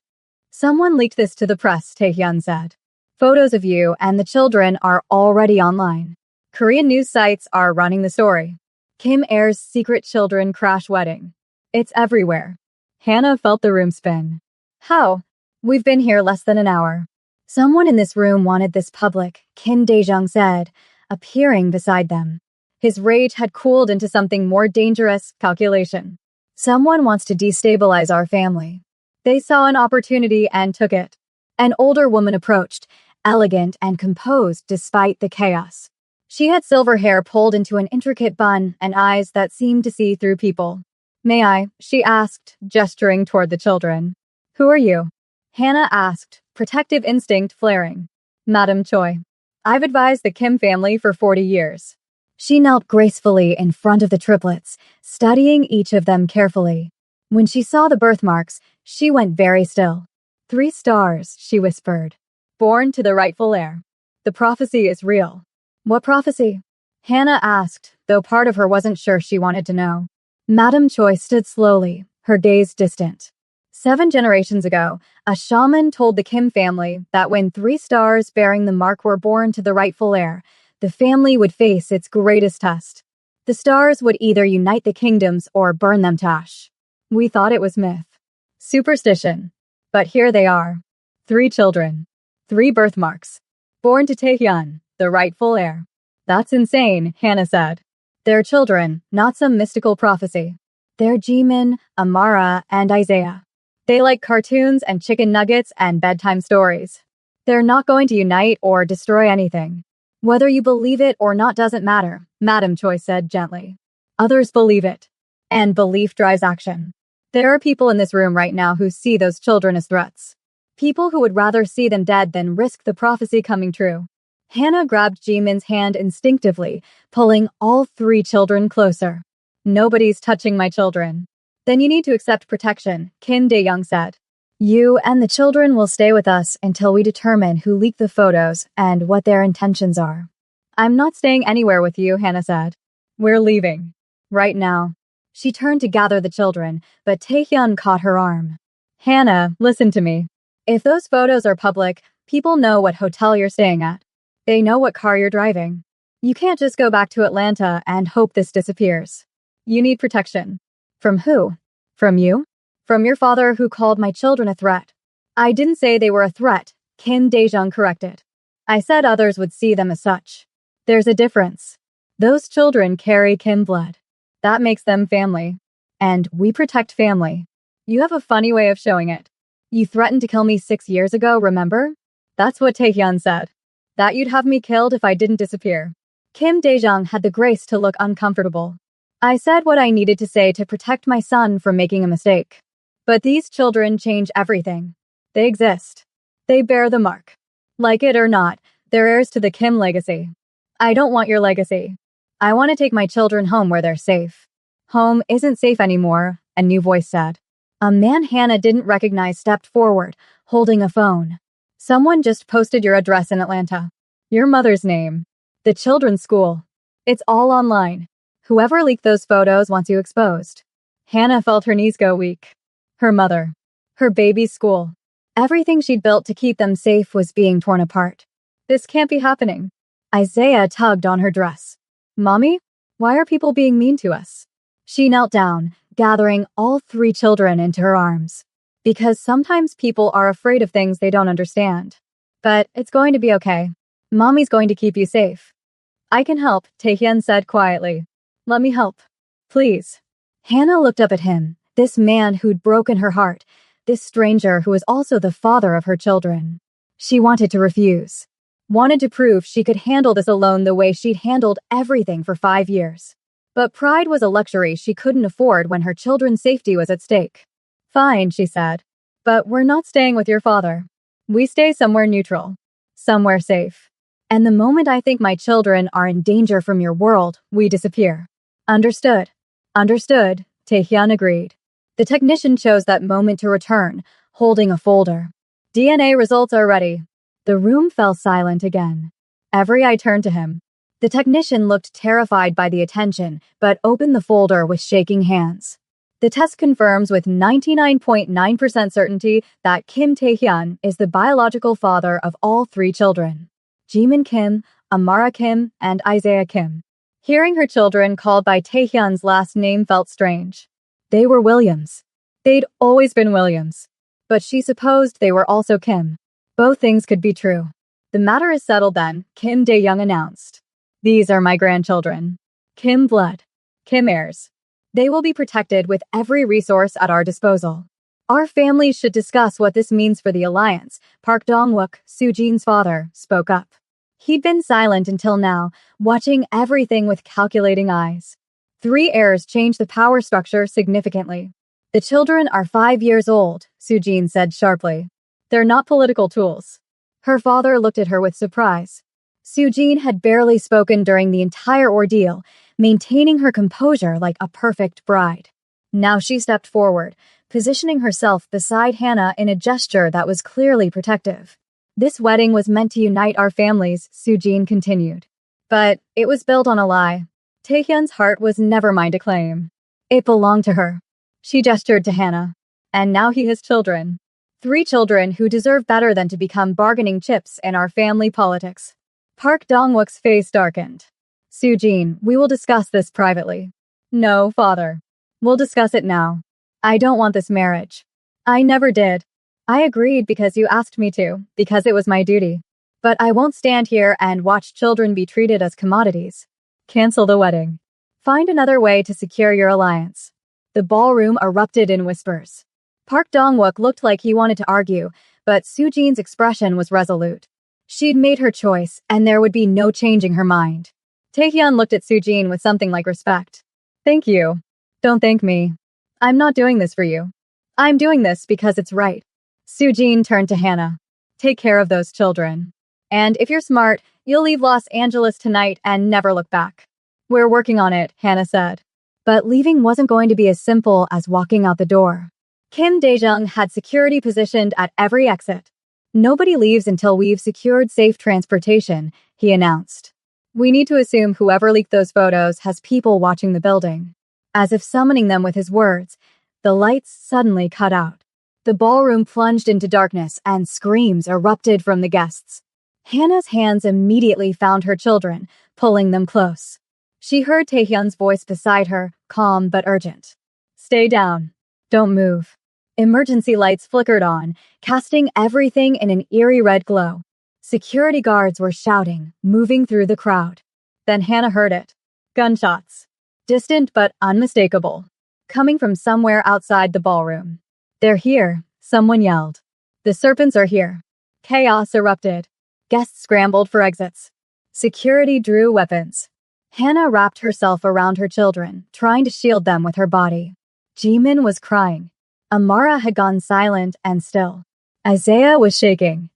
Someone leaked this to the press, Taehyun said. Photos of you and the children are already online. Korean news sites are running the story. Kim Air's secret children crash wedding. It's everywhere. Hannah felt the room spin. How? We've been here less than an hour. Someone in this room wanted this public, Kim Dae-jung said, appearing beside them. His rage had cooled into something more dangerous, calculation. Someone wants to destabilize our family. They saw an opportunity and took it. An older woman approached, elegant and composed despite the chaos. She had silver hair pulled into an intricate bun and eyes that seemed to see through people. May I? She asked, gesturing toward the children. Who are you? Hannah asked, protective instinct flaring. Madam Choi. I've advised the Kim family for 40 years. She knelt gracefully in front of the triplets, studying each of them carefully. When she saw the birthmarks, she went very still. 3 stars, she whispered. Born to the rightful heir. The prophecy is real. What prophecy? Hannah asked, though part of her wasn't sure she wanted to know. Madame Choi stood slowly, her gaze distant. 7 generations ago, a shaman told the Kim family that when 3 stars bearing the mark were born to the rightful heir, the family would face its greatest test. The stars would either unite the kingdoms or burn them to ash. We thought it was myth. Superstition. But here they are. 3 children. 3 birthmarks. Born to Taehyun, the rightful heir. That's insane, Hannah said. They're children, not some mystical prophecy. They're Jimin, Amara, and Isaiah. They like cartoons and chicken nuggets and bedtime stories. They're not going to unite or destroy anything. Whether you believe it or not doesn't matter, Madame Choi said gently. Others believe it. And belief drives action. There are people in this room right now who see those children as threats. People who would rather see them dead than risk the prophecy coming true. Hannah grabbed Jimin's hand instinctively, pulling all 3 children closer. Nobody's touching my children. Then you need to accept protection, Kim Dae-young said. You and the children will stay with us until we determine who leaked the photos and what their intentions are. I'm not staying anywhere with you, Hannah said. We're leaving. Right now. She turned to gather the children, but Taehyun caught her arm. Hannah, listen to me. If those photos are public, people know what hotel you're staying at. They know what car you're driving. You can't just go back to Atlanta and hope this disappears. You need protection. From who? From you? From your father who called my children a threat. I didn't say they were a threat, Kim Dae-jung corrected. I said others would see them as such. There's a difference. Those children carry Kim blood. That makes them family. And we protect family. You have a funny way of showing it. You threatened to kill me 6 years ago, remember? That's what Taehyun said. That you'd have me killed if I didn't disappear. Kim Dae-jung had the grace to look uncomfortable. I said what I needed to say to protect my son from making a mistake. But these children change everything. They exist. They bear the mark. Like it or not, they're heirs to the Kim legacy. I don't want your legacy. I want to take my children home where they're safe. Home isn't safe anymore, a new voice said. A man Hannah didn't recognize stepped forward, holding a phone. Someone just posted your address in Atlanta. Your mother's name. The children's school. It's all online. Whoever leaked those photos wants you exposed. Hannah felt her knees go weak. Her mother. Her baby's school. Everything she'd built to keep them safe was being torn apart. This can't be happening. Isaiah tugged on her dress. Mommy, why are people being mean to us? She knelt down, gathering all 3 children into her arms. Because sometimes people are afraid of things they don't understand. But it's going to be okay. Mommy's going to keep you safe. I can help, Taehyun said quietly. Let me help. Please. Hannah looked up at him, this man who'd broken her heart, this stranger who was also the father of her children. She wanted to refuse. Wanted to prove she could handle this alone the way she'd handled everything for 5 years. But pride was a luxury she couldn't afford when her children's safety was at stake. Fine, she said. But we're not staying with your father. We stay somewhere neutral. Somewhere safe. And the moment I think my children are in danger from your world, we disappear. Understood. Understood, Taehyun agreed. The technician chose that moment to return, holding a folder. DNA results are ready. The room fell silent again. Every eye turned to him. The technician looked terrified by the attention, but opened the folder with shaking hands. The test confirms with 99.9% certainty that Kim Taehyun is the biological father of all 3 children. Jimin Kim, Amara Kim, and Isaiah Kim. Hearing her children called by Taehyun's last name felt strange. They were Williams. They'd always been Williams. But she supposed they were also Kim. Both things could be true. The matter is settled then, Kim Dae-young announced. These are my grandchildren. Kim blood. Kim heirs. They will be protected with every resource at our disposal. Our families should discuss what this means for the alliance, Park Dong-wook, Soo-jin's father, spoke up. He'd been silent until now, watching everything with calculating eyes. 3 heirs change the power structure significantly. The children are 5 years old, Soo-jin said sharply. They're not political tools. Her father looked at her with surprise. Soo-jin had barely spoken during the entire ordeal, maintaining her composure like a perfect bride. Now she stepped forward, positioning herself beside Hannah in a gesture that was clearly protective. This wedding was meant to unite our families, Sujin continued. But it was built on a lie. Taehyun's heart was never mine to claim. It belonged to her. She gestured to Hannah. And now he has children. 3 children who deserve better than to become bargaining chips in our family politics. Park Dong-wook's face darkened. Sujin, we will discuss this privately. No, father. We'll discuss it now. I don't want this marriage. I never did. I agreed because you asked me to, because it was my duty. But I won't stand here and watch children be treated as commodities. Cancel the wedding. Find another way to secure your alliance. The ballroom erupted in whispers. Park Dong-wook looked like he wanted to argue, but Sujin's expression was resolute. She'd made her choice, and there would be no changing her mind. Taehyun looked at Sujin with something like respect. Thank you. Don't thank me. I'm not doing this for you. I'm doing this because it's right. Sujin turned to Hannah. Take care of those children. And if you're smart, you'll leave Los Angeles tonight and never look back. We're working on it, Hannah said. But leaving wasn't going to be as simple as walking out the door. Kim Dae-jung had security positioned at every exit. Nobody leaves until we've secured safe transportation, he announced. We need to assume whoever leaked those photos has people watching the building. As if summoning them with his words, the lights suddenly cut out. The ballroom plunged into darkness and screams erupted from the guests. Hannah's hands immediately found her children, pulling them close. She heard Taehyun's voice beside her, calm but urgent. Stay down. Don't move. Emergency lights flickered on, casting everything in an eerie red glow. Security guards were shouting, moving through the crowd. Then Hannah heard it. Gunshots. Distant but unmistakable. Coming from somewhere outside the ballroom. They're here, someone yelled. The serpents are here. Chaos erupted. Guests scrambled for exits. Security drew weapons. Hannah wrapped herself around her children, trying to shield them with her body. Jimin was crying. Amara had gone silent and still. Isaiah was shaking.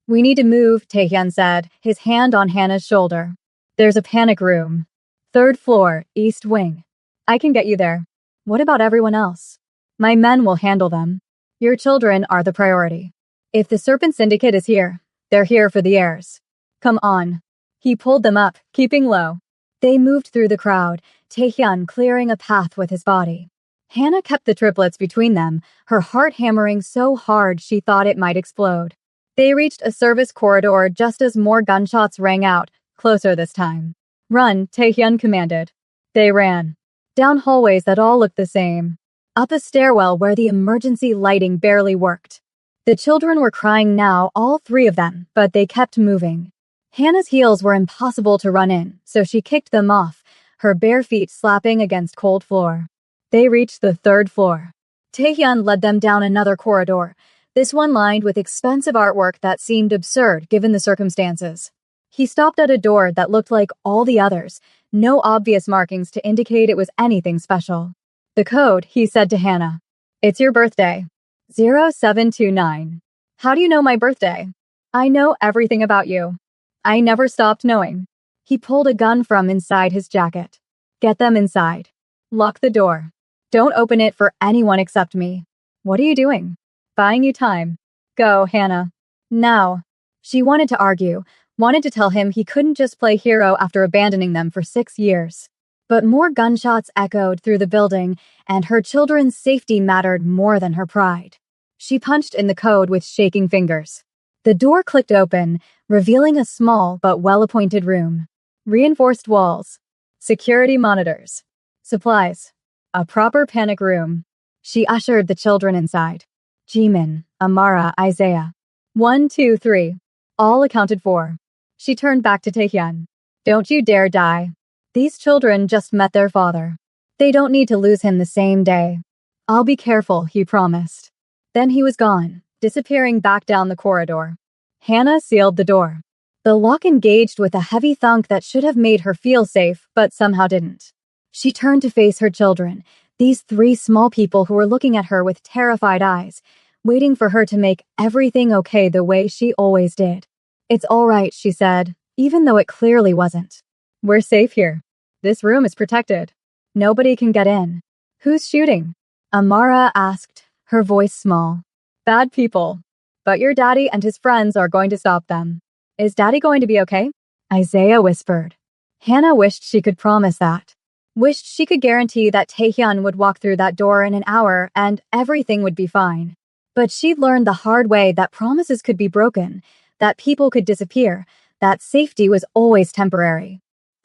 We need to move, Taehyun said, his hand on Hannah's shoulder. There's a panic room. 3rd floor, east wing. I can get you there. What about everyone else? My men will handle them. Your children are the priority. If the Serpent Syndicate is here, they're here for the heirs. Come on. He pulled them up, keeping low. They moved through the crowd, Taehyun clearing a path with his body. Hannah kept the triplets between them, her heart hammering so hard she thought it might explode. They reached a service corridor just as more gunshots rang out, closer this time. Run, Taehyun commanded. They ran. Down hallways that all looked the same. Up a stairwell where the emergency lighting barely worked. The children were crying now, all 3 of them, but they kept moving. Hannah's heels were impossible to run in, so she kicked them off, her bare feet slapping against cold floor. They reached the 3rd floor. Taehyun led them down another corridor, this one lined with expensive artwork that seemed absurd given the circumstances. He stopped at a door that looked like all the others, no obvious markings to indicate it was anything special. The code, he said to Hannah. It's your birthday. 0729. How do you know my birthday? I know everything about you. I never stopped knowing. He pulled a gun from inside his jacket. Get them inside. Lock the door. Don't open it for anyone except me. What are you doing? Buying you time. Go, Hannah. Now. She wanted to argue, wanted to tell him he couldn't just play hero after abandoning them for 6 years. But more gunshots echoed through the building, and her children's safety mattered more than her pride. She punched in the code with shaking fingers. The door clicked open, revealing a small but well-appointed room. Reinforced walls. Security monitors. Supplies. A proper panic room. She ushered the children inside. Jimin, Amara, Isaiah. 1, 2, 3. All accounted for. She turned back to Taehyun. Don't you dare die. These children just met their father. They don't need to lose him the same day. I'll be careful, he promised. Then he was gone, disappearing back down the corridor. Hannah sealed the door. The lock engaged with a heavy thunk that should have made her feel safe, but somehow didn't. She turned to face her children, these 3 small people who were looking at her with terrified eyes, waiting for her to make everything okay the way she always did. It's all right, she said, even though it clearly wasn't. We're safe here. This room is protected. Nobody can get in. Who's shooting? Amara asked, her voice small. Bad people. But your daddy and his friends are going to stop them. Is daddy going to be okay? Isaiah whispered. Hannah wished she could promise that. Wished she could guarantee that Taehyun would walk through that door in an hour and everything would be fine. But she'd learned the hard way that promises could be broken, that people could disappear, that safety was always temporary.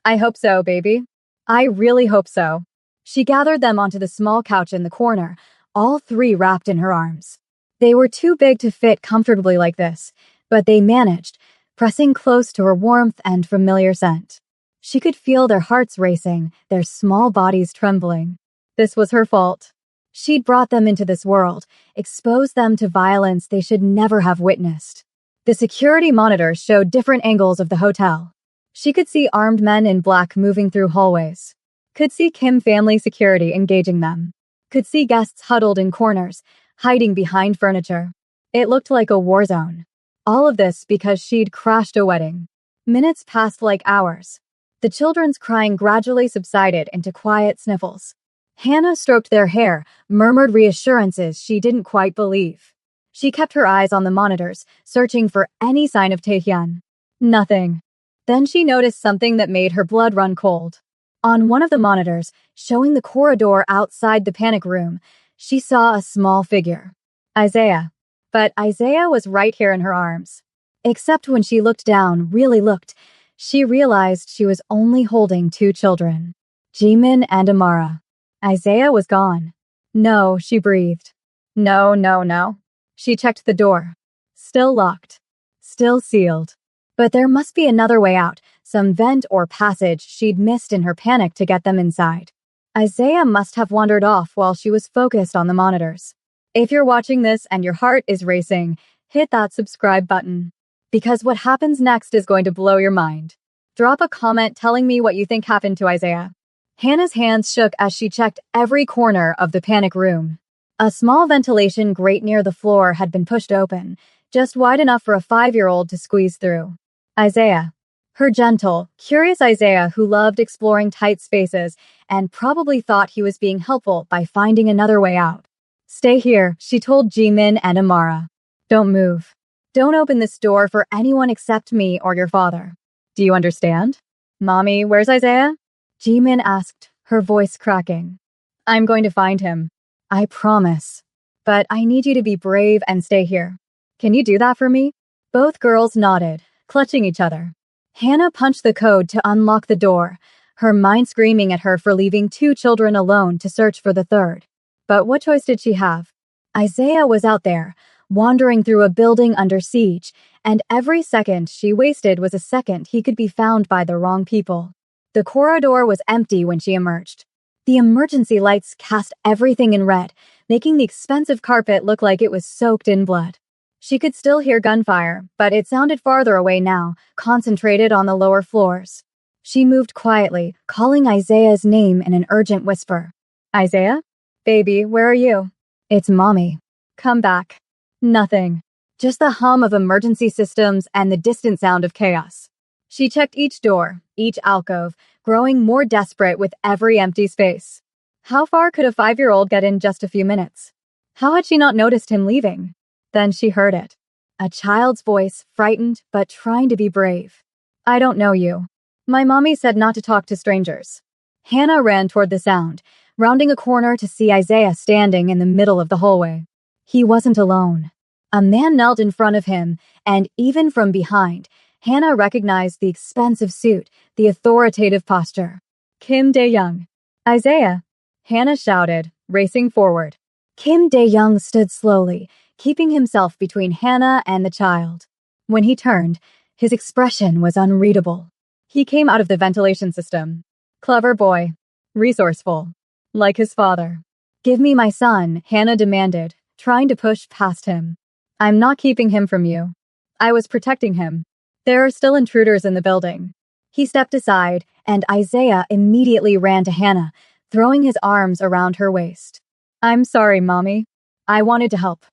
I hope so, baby. I really hope so. She gathered them onto the small couch in the corner, all three wrapped in her arms. They were too big to fit comfortably like this, but they managed, pressing close to her warmth and familiar scent. She could feel their hearts racing, their small bodies trembling. This was her fault. She'd brought them into this world, exposed them to violence they should never have witnessed. The security monitors showed different angles of the hotel. She could see armed men in black moving through hallways. Could see Kim family security engaging them. Could see guests huddled in corners, hiding behind furniture. It looked like a war zone. All of this because she'd crashed a wedding. Minutes passed like hours. The children's crying gradually subsided into quiet sniffles. Hannah stroked their hair, murmured reassurances she didn't quite believe. She kept her eyes on the monitors, searching for any sign of Taehyun. Nothing. Then she noticed something that made her blood run cold. On one of the monitors, showing the corridor outside the panic room, she saw a small figure. Isaiah. But Isaiah was right here in her arms. Except when she looked down, really looked, she realized she was only holding two children, Jimin and Amara. Isaiah was gone. No, she breathed. No, no, no. She checked the door. Still locked. Still sealed. But there must be another way out, some vent or passage she'd missed in her panic to get them inside. Isaiah must have wandered off while she was focused on the monitors. If you're watching this and your heart is racing, hit that subscribe button. Because what happens next is going to blow your mind. Drop a comment telling me what you think happened to Isaiah. Hannah's hands shook as she checked every corner of the panic room. A small ventilation grate near the floor had been pushed open, just wide enough for a 5-year-old to squeeze through. Isaiah. Her gentle, curious Isaiah who loved exploring tight spaces and probably thought he was being helpful by finding another way out. Stay here, she told Jimin and Amara. Don't move. Don't open this door for anyone except me or your father. Do you understand? Mommy, where's Isaiah? Jimin asked, her voice cracking. I'm going to find him. I promise. But I need you to be brave and stay here. Can you do that for me? Both girls nodded, clutching each other. Hannah punched the code to unlock the door, her mind screaming at her for leaving two children alone to search for the third. But what choice did she have? Isaiah was out there, wandering through a building under siege, and every second she wasted was a second he could be found by the wrong people. The corridor was empty when she emerged. The emergency lights cast everything in red, making the expensive carpet look like it was soaked in blood. She could still hear gunfire, but it sounded farther away now, concentrated on the lower floors. She moved quietly, calling Isaiah's name in an urgent whisper. Isaiah? Baby, where are you? It's Mommy. Come back. Nothing. Just the hum of emergency systems and the distant sound of chaos. She checked each door, each alcove, growing more desperate with every empty space. How far could a 5-year-old get in just a few minutes? How had she not noticed him leaving? Then she heard it. A child's voice, frightened but trying to be brave. I don't know you. My mommy said not to talk to strangers. Hannah ran toward the sound, rounding a corner to see Isaiah standing in the middle of the hallway. He wasn't alone. A man knelt in front of him, and even from behind, Hannah recognized the expensive suit, the authoritative posture. Kim Dae-young. Isaiah. Hannah shouted, racing forward. Kim Dae-young stood slowly, keeping himself between Hannah and the child. When he turned, his expression was unreadable. He came out of the ventilation system. Clever boy. Resourceful. Like his father. Give me my son, Hannah demanded, trying to push past him. I'm not keeping him from you. I was protecting him. There are still intruders in the building. He stepped aside, and Isaiah immediately ran to Hannah, throwing his arms around her waist. I'm sorry, Mommy. I wanted to help.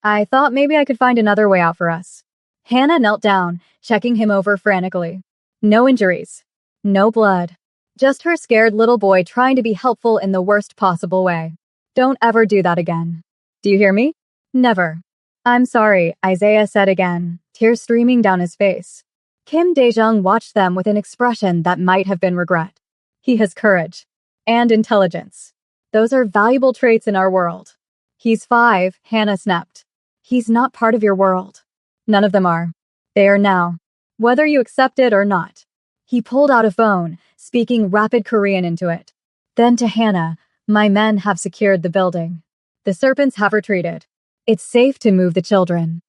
I thought maybe I could find another way out for us. Hannah knelt down, checking him over frantically. No injuries. No blood. Just her scared little boy trying to be helpful in the worst possible way. Don't ever do that again. Do you hear me? Never. I'm sorry, Isaiah said again, tears streaming down his face. Kim Dae-jung watched them with an expression that might have been regret. He has courage. And intelligence. Those are valuable traits in our world. He's 5, Hannah snapped. He's not part of your world. None of them are. They are now. Whether you accept it or not. He pulled out a phone, speaking rapid Korean into it. Then to Hannah, my men have secured the building. The serpents have retreated. It's safe to move the children.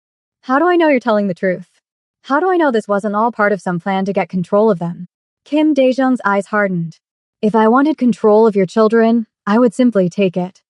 How do I know you're telling the truth? How do I know this wasn't all part of some plan to get control of them? Kim Dae-jung's eyes hardened. If I wanted control of your children, I would simply take it.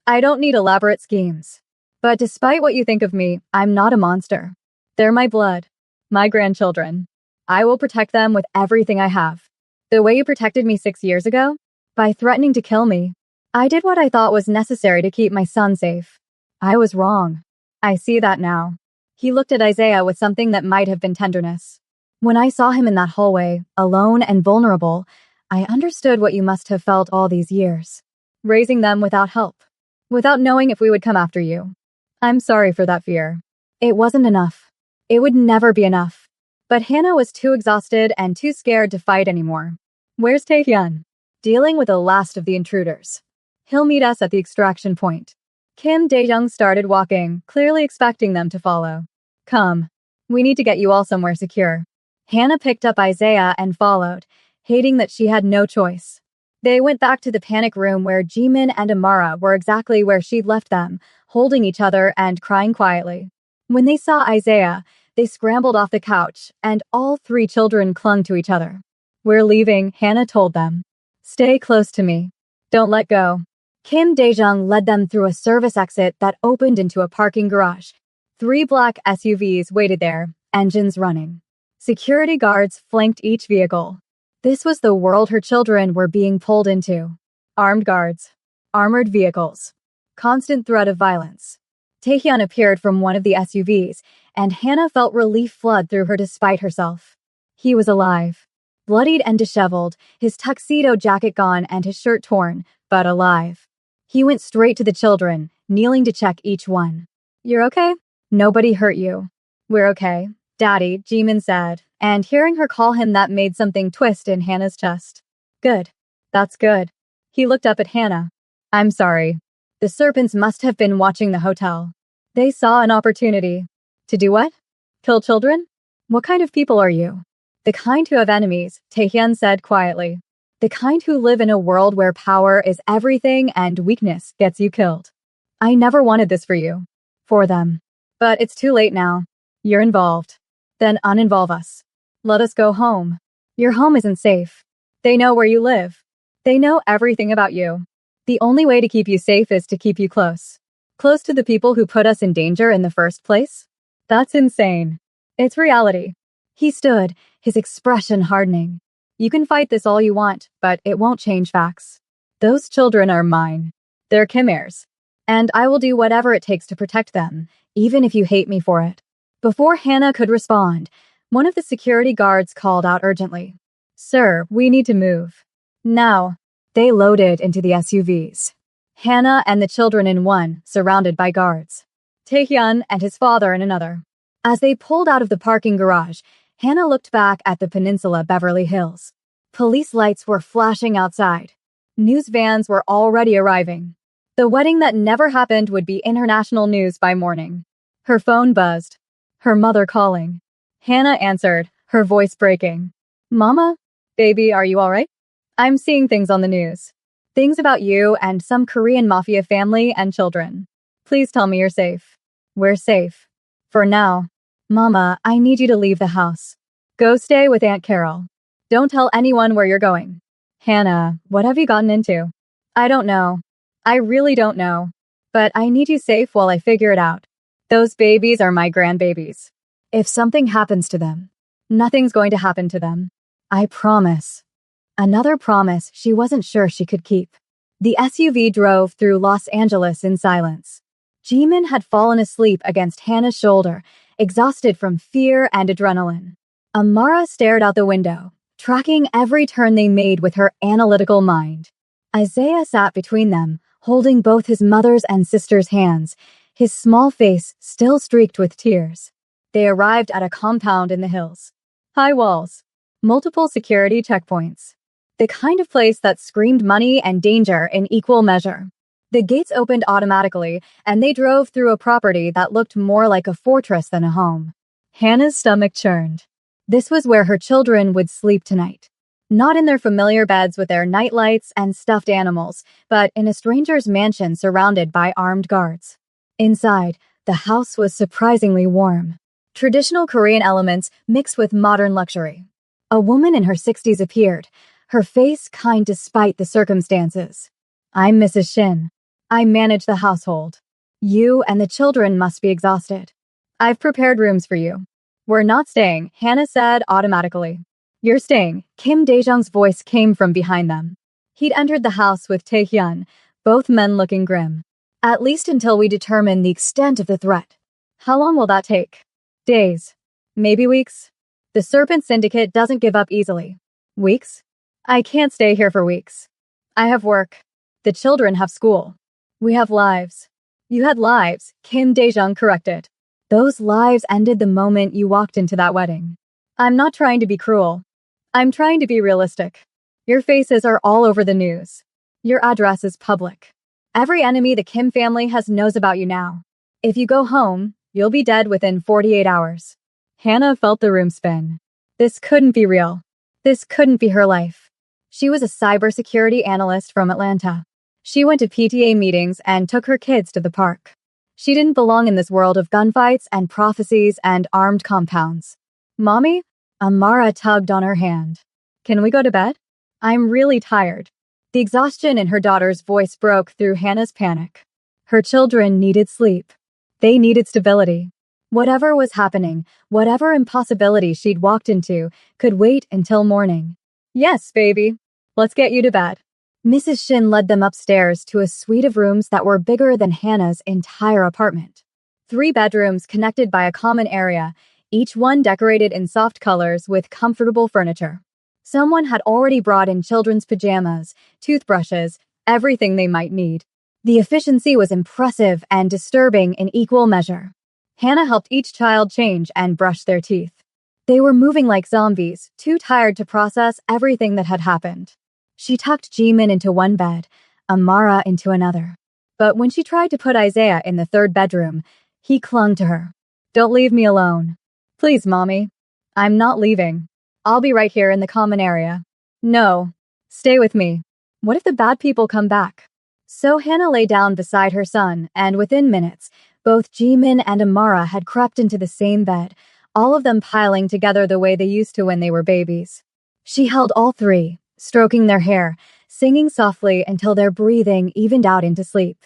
I don't need elaborate schemes. But despite what you think of me, I'm not a monster. They're my blood. My grandchildren. I will protect them with everything I have. The way you protected me 6 years ago? By threatening to kill me. I did what I thought was necessary to keep my son safe. I was wrong. I see that now. He looked at Isaiah with something that might have been tenderness. When I saw him in that hallway, alone and vulnerable, I understood what you must have felt all these years. Raising them without help. Without knowing if we would come after you. I'm sorry for that fear. It wasn't enough. It would never be enough. But Hannah was too exhausted and too scared to fight anymore. Where's Taehyun? Dealing with the last of the intruders. He'll meet us at the extraction point. Kim Dae-jung started walking, clearly expecting them to follow. Come. We need to get you all somewhere secure. Hannah picked up Isaiah and followed, hating that she had no choice. They went back to the panic room where Jimin and Amara were exactly where she'd left them, holding each other and crying quietly. When they saw Isaiah, they scrambled off the couch, and all 3 children clung to each other. We're leaving, Hannah told them. Stay close to me. Don't let go. Kim Dae-jung led them through a service exit that opened into a parking garage. 3 black SUVs waited there, engines running. Security guards flanked each vehicle. This was the world her children were being pulled into. Armed guards. Armored vehicles. Constant threat of violence. Taehyun appeared from one of the SUVs, and Hannah felt relief flood through her despite herself. He was alive. Bloodied and disheveled, his tuxedo jacket gone and his shirt torn, but alive. He went straight to the children, kneeling to check each one. You're okay? Nobody hurt you. We're okay, Daddy, Jimin said, and hearing her call him that made something twist in Hannah's chest. Good. That's good. He looked up at Hannah. I'm sorry. The serpents must have been watching the hotel. They saw an opportunity. To do what? Kill children? What kind of people are you? The kind who have enemies, Taehyun said quietly. The kind who live in a world where power is everything and weakness gets you killed. I never wanted this for you. For them. But it's too late now. You're involved. Then uninvolve us. Let us go home. Your home isn't safe. They know where you live. They know everything about you. The only way to keep you safe is to keep you close. Close to the people who put us in danger in the first place? That's insane. It's reality. He stood, his expression hardening. You can fight this all you want, but it won't change facts. Those children are mine. They're chimeras. And I will do whatever it takes to protect them, even if you hate me for it. Before Hannah could respond, one of the security guards called out urgently. Sir, we need to move. Now. They loaded into the SUVs. Hannah and the children in one, surrounded by guards. Taehyun and his father in another. As they pulled out of the parking garage, Hannah looked back at the peninsula Beverly Hills. Police lights were flashing outside. News vans were already arriving. The wedding that never happened would be international news by morning. Her phone buzzed. Her mother calling. Hannah answered, her voice breaking. Mama? Baby, are you all right? I'm seeing things on the news. Things about you and some Korean Mafia family and children. Please tell me you're safe. We're safe. For now. Mama, I need you to leave the house. Go stay with Aunt Carol. Don't tell anyone where you're going. Hannah, what have you gotten into? I don't know. I really don't know. But I need you safe while I figure it out. Those babies are my grandbabies. If something happens to them, nothing's going to happen to them. I promise. Another promise she wasn't sure she could keep. The SUV drove through Los Angeles in silence. Jimin had fallen asleep against Hannah's shoulder, exhausted from fear and adrenaline. Amara stared out the window, tracking every turn they made with her analytical mind. Isaiah sat between them, holding both his mother's and sister's hands, his small face still streaked with tears. They arrived at a compound in the hills. High walls, multiple security checkpoints. The kind of place that screamed money and danger in equal measure. The gates opened automatically, and they drove through a property that looked more like a fortress than a home. Hannah's stomach churned. This was where her children would sleep tonight. Not in their familiar beds with their nightlights and stuffed animals, but in a stranger's mansion surrounded by armed guards. Inside, the house was surprisingly warm. Traditional Korean elements mixed with modern luxury. A woman in her 60s appeared, her face kind despite the circumstances. "I'm Mrs. Shin. I manage the household. You and the children must be exhausted. I've prepared rooms for you." "We're not staying," Hannah said automatically. "You're staying," Kim Dae-jung's voice came from behind them. He'd entered the house with Tae-hyun, both men looking grim. "At least until we determine the extent of the threat." "How long will that take?" "Days. Maybe weeks." "The Serpent Syndicate doesn't give up easily." "Weeks?" "I can't stay here for weeks. I have work. The children have school. We have lives." "You had lives," Kim Dae-jung corrected. "Those lives ended the moment you walked into that wedding." "I'm not trying to be cruel. I'm trying to be realistic. Your faces are all over the news. Your address is public. Every enemy the Kim family has knows about you now. If you go home, you'll be dead within 48 hours. Hannah felt the room spin. This couldn't be real. This couldn't be her life. She was a cybersecurity analyst from Atlanta. She went to PTA meetings and took her kids to the park. She didn't belong in this world of gunfights and prophecies and armed compounds. "Mommy?" Amara tugged on her hand. "Can we go to bed? I'm really tired." The exhaustion in her daughter's voice broke through Hannah's panic. Her children needed sleep. They needed stability. Whatever was happening, whatever impossibility she'd walked into, could wait until morning. "Yes, baby. Let's get you to bed." Mrs. Shin led them upstairs to a suite of rooms that were bigger than Hannah's entire apartment. 3 bedrooms connected by a common area, each one decorated in soft colors with comfortable furniture. Someone had already brought in children's pajamas, toothbrushes, everything they might need. The efficiency was impressive and disturbing in equal measure. Hannah helped each child change and brush their teeth. They were moving like zombies, too tired to process everything that had happened. She tucked Jimin into one bed, Amara into another. But when she tried to put Isaiah in the 3rd bedroom, he clung to her. "Don't leave me alone." "Please, Mommy." "I'm not leaving. I'll be right here in the common area." "No. Stay with me. What if the bad people come back?" So Hannah lay down beside her son, and within minutes, both Jimin and Amara had crept into the same bed, all of them piling together the way they used to when they were babies. She held all 3, stroking their hair, singing softly until their breathing evened out into sleep.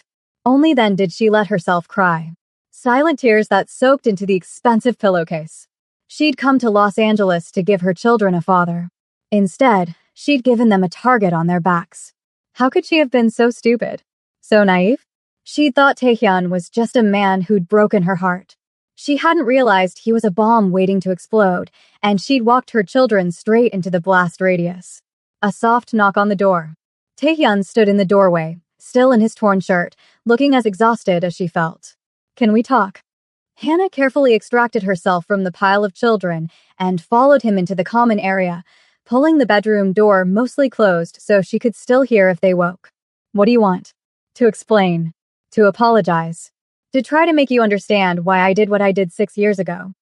Only then did she let herself cry. Silent tears that soaked into the expensive pillowcase. She'd come to Los Angeles to give her children a father. Instead, she'd given them a target on their backs. How could she have been so stupid? So naive? She'd thought Taehyun was just a man who'd broken her heart. She hadn't realized he was a bomb waiting to explode, and she'd walked her children straight into the blast radius. A soft knock on the door. Taehyun stood in the doorway, still in his torn shirt, looking as exhausted as she felt. "Can we talk?" Hannah carefully extracted herself from the pile of children and followed him into the common area, pulling the bedroom door mostly closed so she could still hear if they woke. "What do you want?" "To explain. To apologize. To try to make you understand why I did what I did 6 years ago.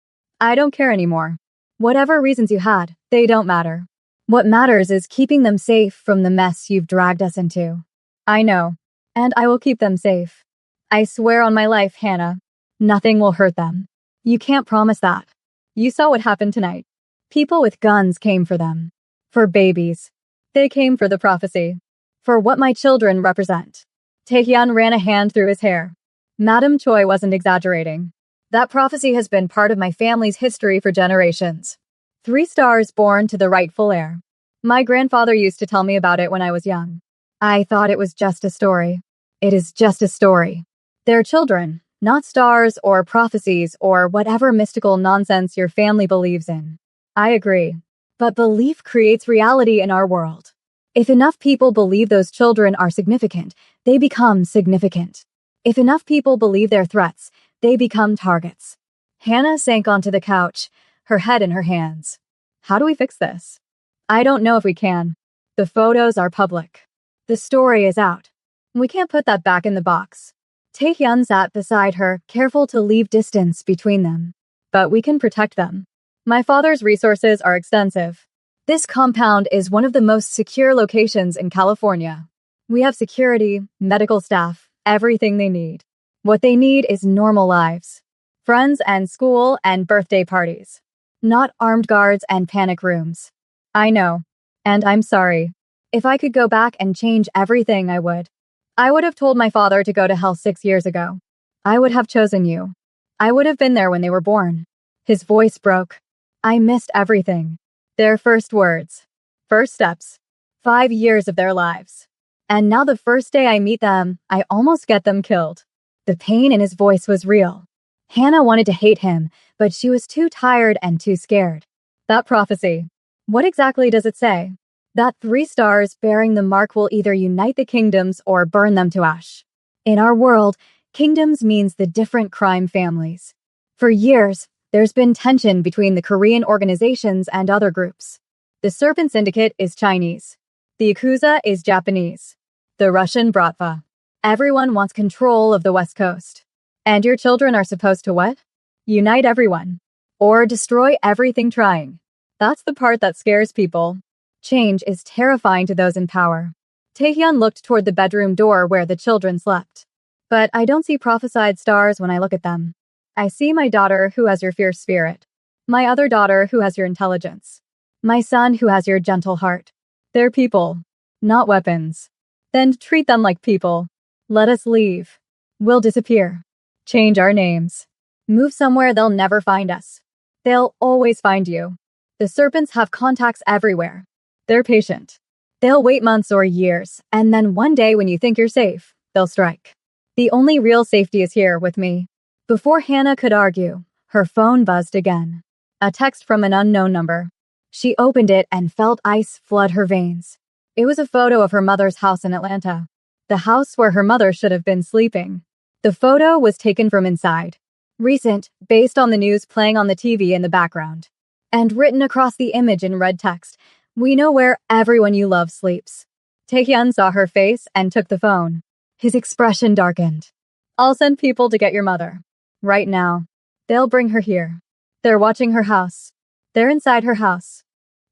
I don't care anymore. Whatever reasons you had, they don't matter. What matters is keeping them safe from the mess you've dragged us into. I know. And I will keep them safe. I swear on my life, Hannah. Nothing will hurt them. You can't promise that. You saw what happened tonight. People with guns came for them. For babies. They came for the prophecy. For what my children represent." Taehyun ran a hand through his hair. Madam Choi wasn't exaggerating. "That prophecy has been part of my family's history for generations. 3 stars born to the rightful heir. My grandfather used to tell me about it when I was young. I thought it was just a story. It is just a story. They're children, not stars or prophecies or whatever mystical nonsense your family believes in. I agree. But belief creates reality in our world. If enough people believe those children are significant, they become significant. If enough people believe they're threats, they become targets. Hannah sank onto the couch, her head in her hands. How do we fix this? I don't know if we can. The photos are public. The story is out. We can't put that back in the box. Taehyun sat beside her, careful to leave distance between them. But we can protect them. My father's resources are extensive. This compound is one of the most secure locations in California. We have security, medical staff, everything they need. What they need is normal lives. Friends and school and birthday parties. Not armed guards and panic rooms. I know. And I'm sorry. If I could go back and change everything, I would. I would have told my father to go to hell 6 years ago. I would have chosen you. I would have been there when they were born. His voice broke. I missed everything. Their first words. First steps. 5 years of their lives. And now the first day I meet them, I almost get them killed. The pain in his voice was real. Hannah wanted to hate him, but she was too tired and too scared. That prophecy. What exactly does it say? That 3 stars bearing the mark will either unite the kingdoms or burn them to ash. In our world, kingdoms means the different crime families. For years, there's been tension between the Korean organizations and other groups. The Serpent Syndicate is Chinese. The Yakuza is Japanese. The Russian Bratva. Everyone wants control of the West Coast. And your children are supposed to what? Unite everyone. Or destroy everything trying. That's the part that scares people. Change is terrifying to those in power. Taehyun looked toward the bedroom door where the children slept. But I don't see prophesied stars when I look at them. I see my daughter who has your fierce spirit. My other daughter who has your intelligence. My son who has your gentle heart. They're people, not weapons. Then treat them like people. Let us leave. We'll disappear. Change our names. Move somewhere they'll never find us. They'll always find you. The serpents have contacts everywhere. They're patient. They'll wait months or years, and then one day when you think you're safe, they'll strike. The only real safety is here with me. Before Hannah could argue, her phone buzzed again. A text from an unknown number. She opened it and felt ice flood her veins. It was a photo of her mother's house in Atlanta. The house where her mother should have been sleeping. The photo was taken from inside. Recent, based on the news playing on the TV in the background. And written across the image in red text, we know where everyone you love sleeps. Taehyun saw her face and took the phone. His expression darkened. I'll send people to get your mother. Right now. They'll bring her here. They're watching her house. They're inside her house.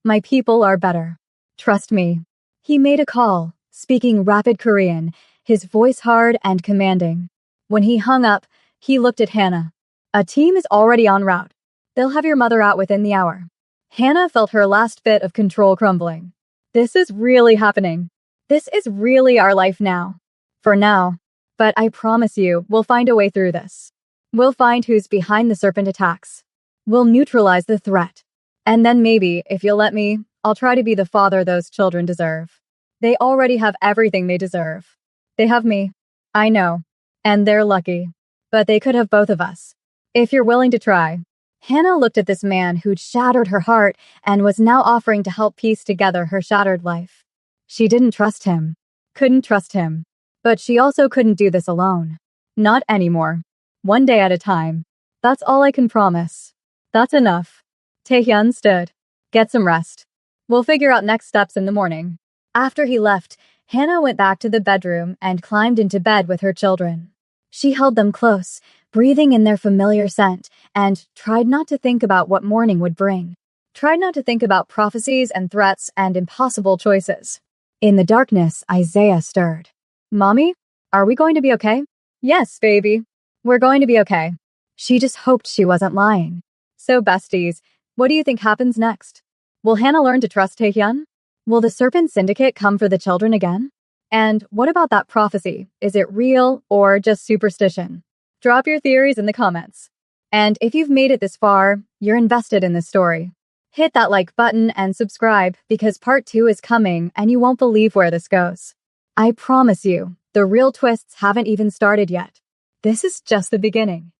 My people are better. Trust me. He made a call, speaking rapid Korean, his voice hard and commanding. When he hung up, he looked at Hannah. A team is already en route. They'll have your mother out within the hour. Hannah felt her last bit of control crumbling. This is really happening. This is really our life now. For now. But I promise you, we'll find a way through this. We'll find who's behind the serpent attacks. We'll neutralize the threat. And then maybe, if you'll let me, I'll try to be the father those children deserve. They already have everything they deserve. They have me. I know. And they're lucky. But they could have both of us. If you're willing to try. Hannah looked at this man who'd shattered her heart and was now offering to help piece together her shattered life. She didn't trust him. Couldn't trust him. But she also couldn't do this alone. Not anymore. One day at a time. That's all I can promise. That's enough. Taehyun stood. Get some rest. We'll figure out next steps in the morning. After he left, Hannah went back to the bedroom and climbed into bed with her children. She held them close, breathing in their familiar scent, and tried not to think about what morning would bring. Tried not to think about prophecies and threats and impossible choices. In the darkness, Isaiah stirred. Mommy, are we going to be okay? Yes, baby. We're going to be okay. She just hoped she wasn't lying. So besties, what do you think happens next? Will Hannah learn to trust Taehyun? Will the Serpent Syndicate come for the children again? And what about that prophecy? Is it real or just superstition? Drop your theories in the comments. And if you've made it this far, you're invested in this story. Hit that like button and subscribe because part 2 is coming and you won't believe where this goes. I promise you, the real twists haven't even started yet. This is just the beginning.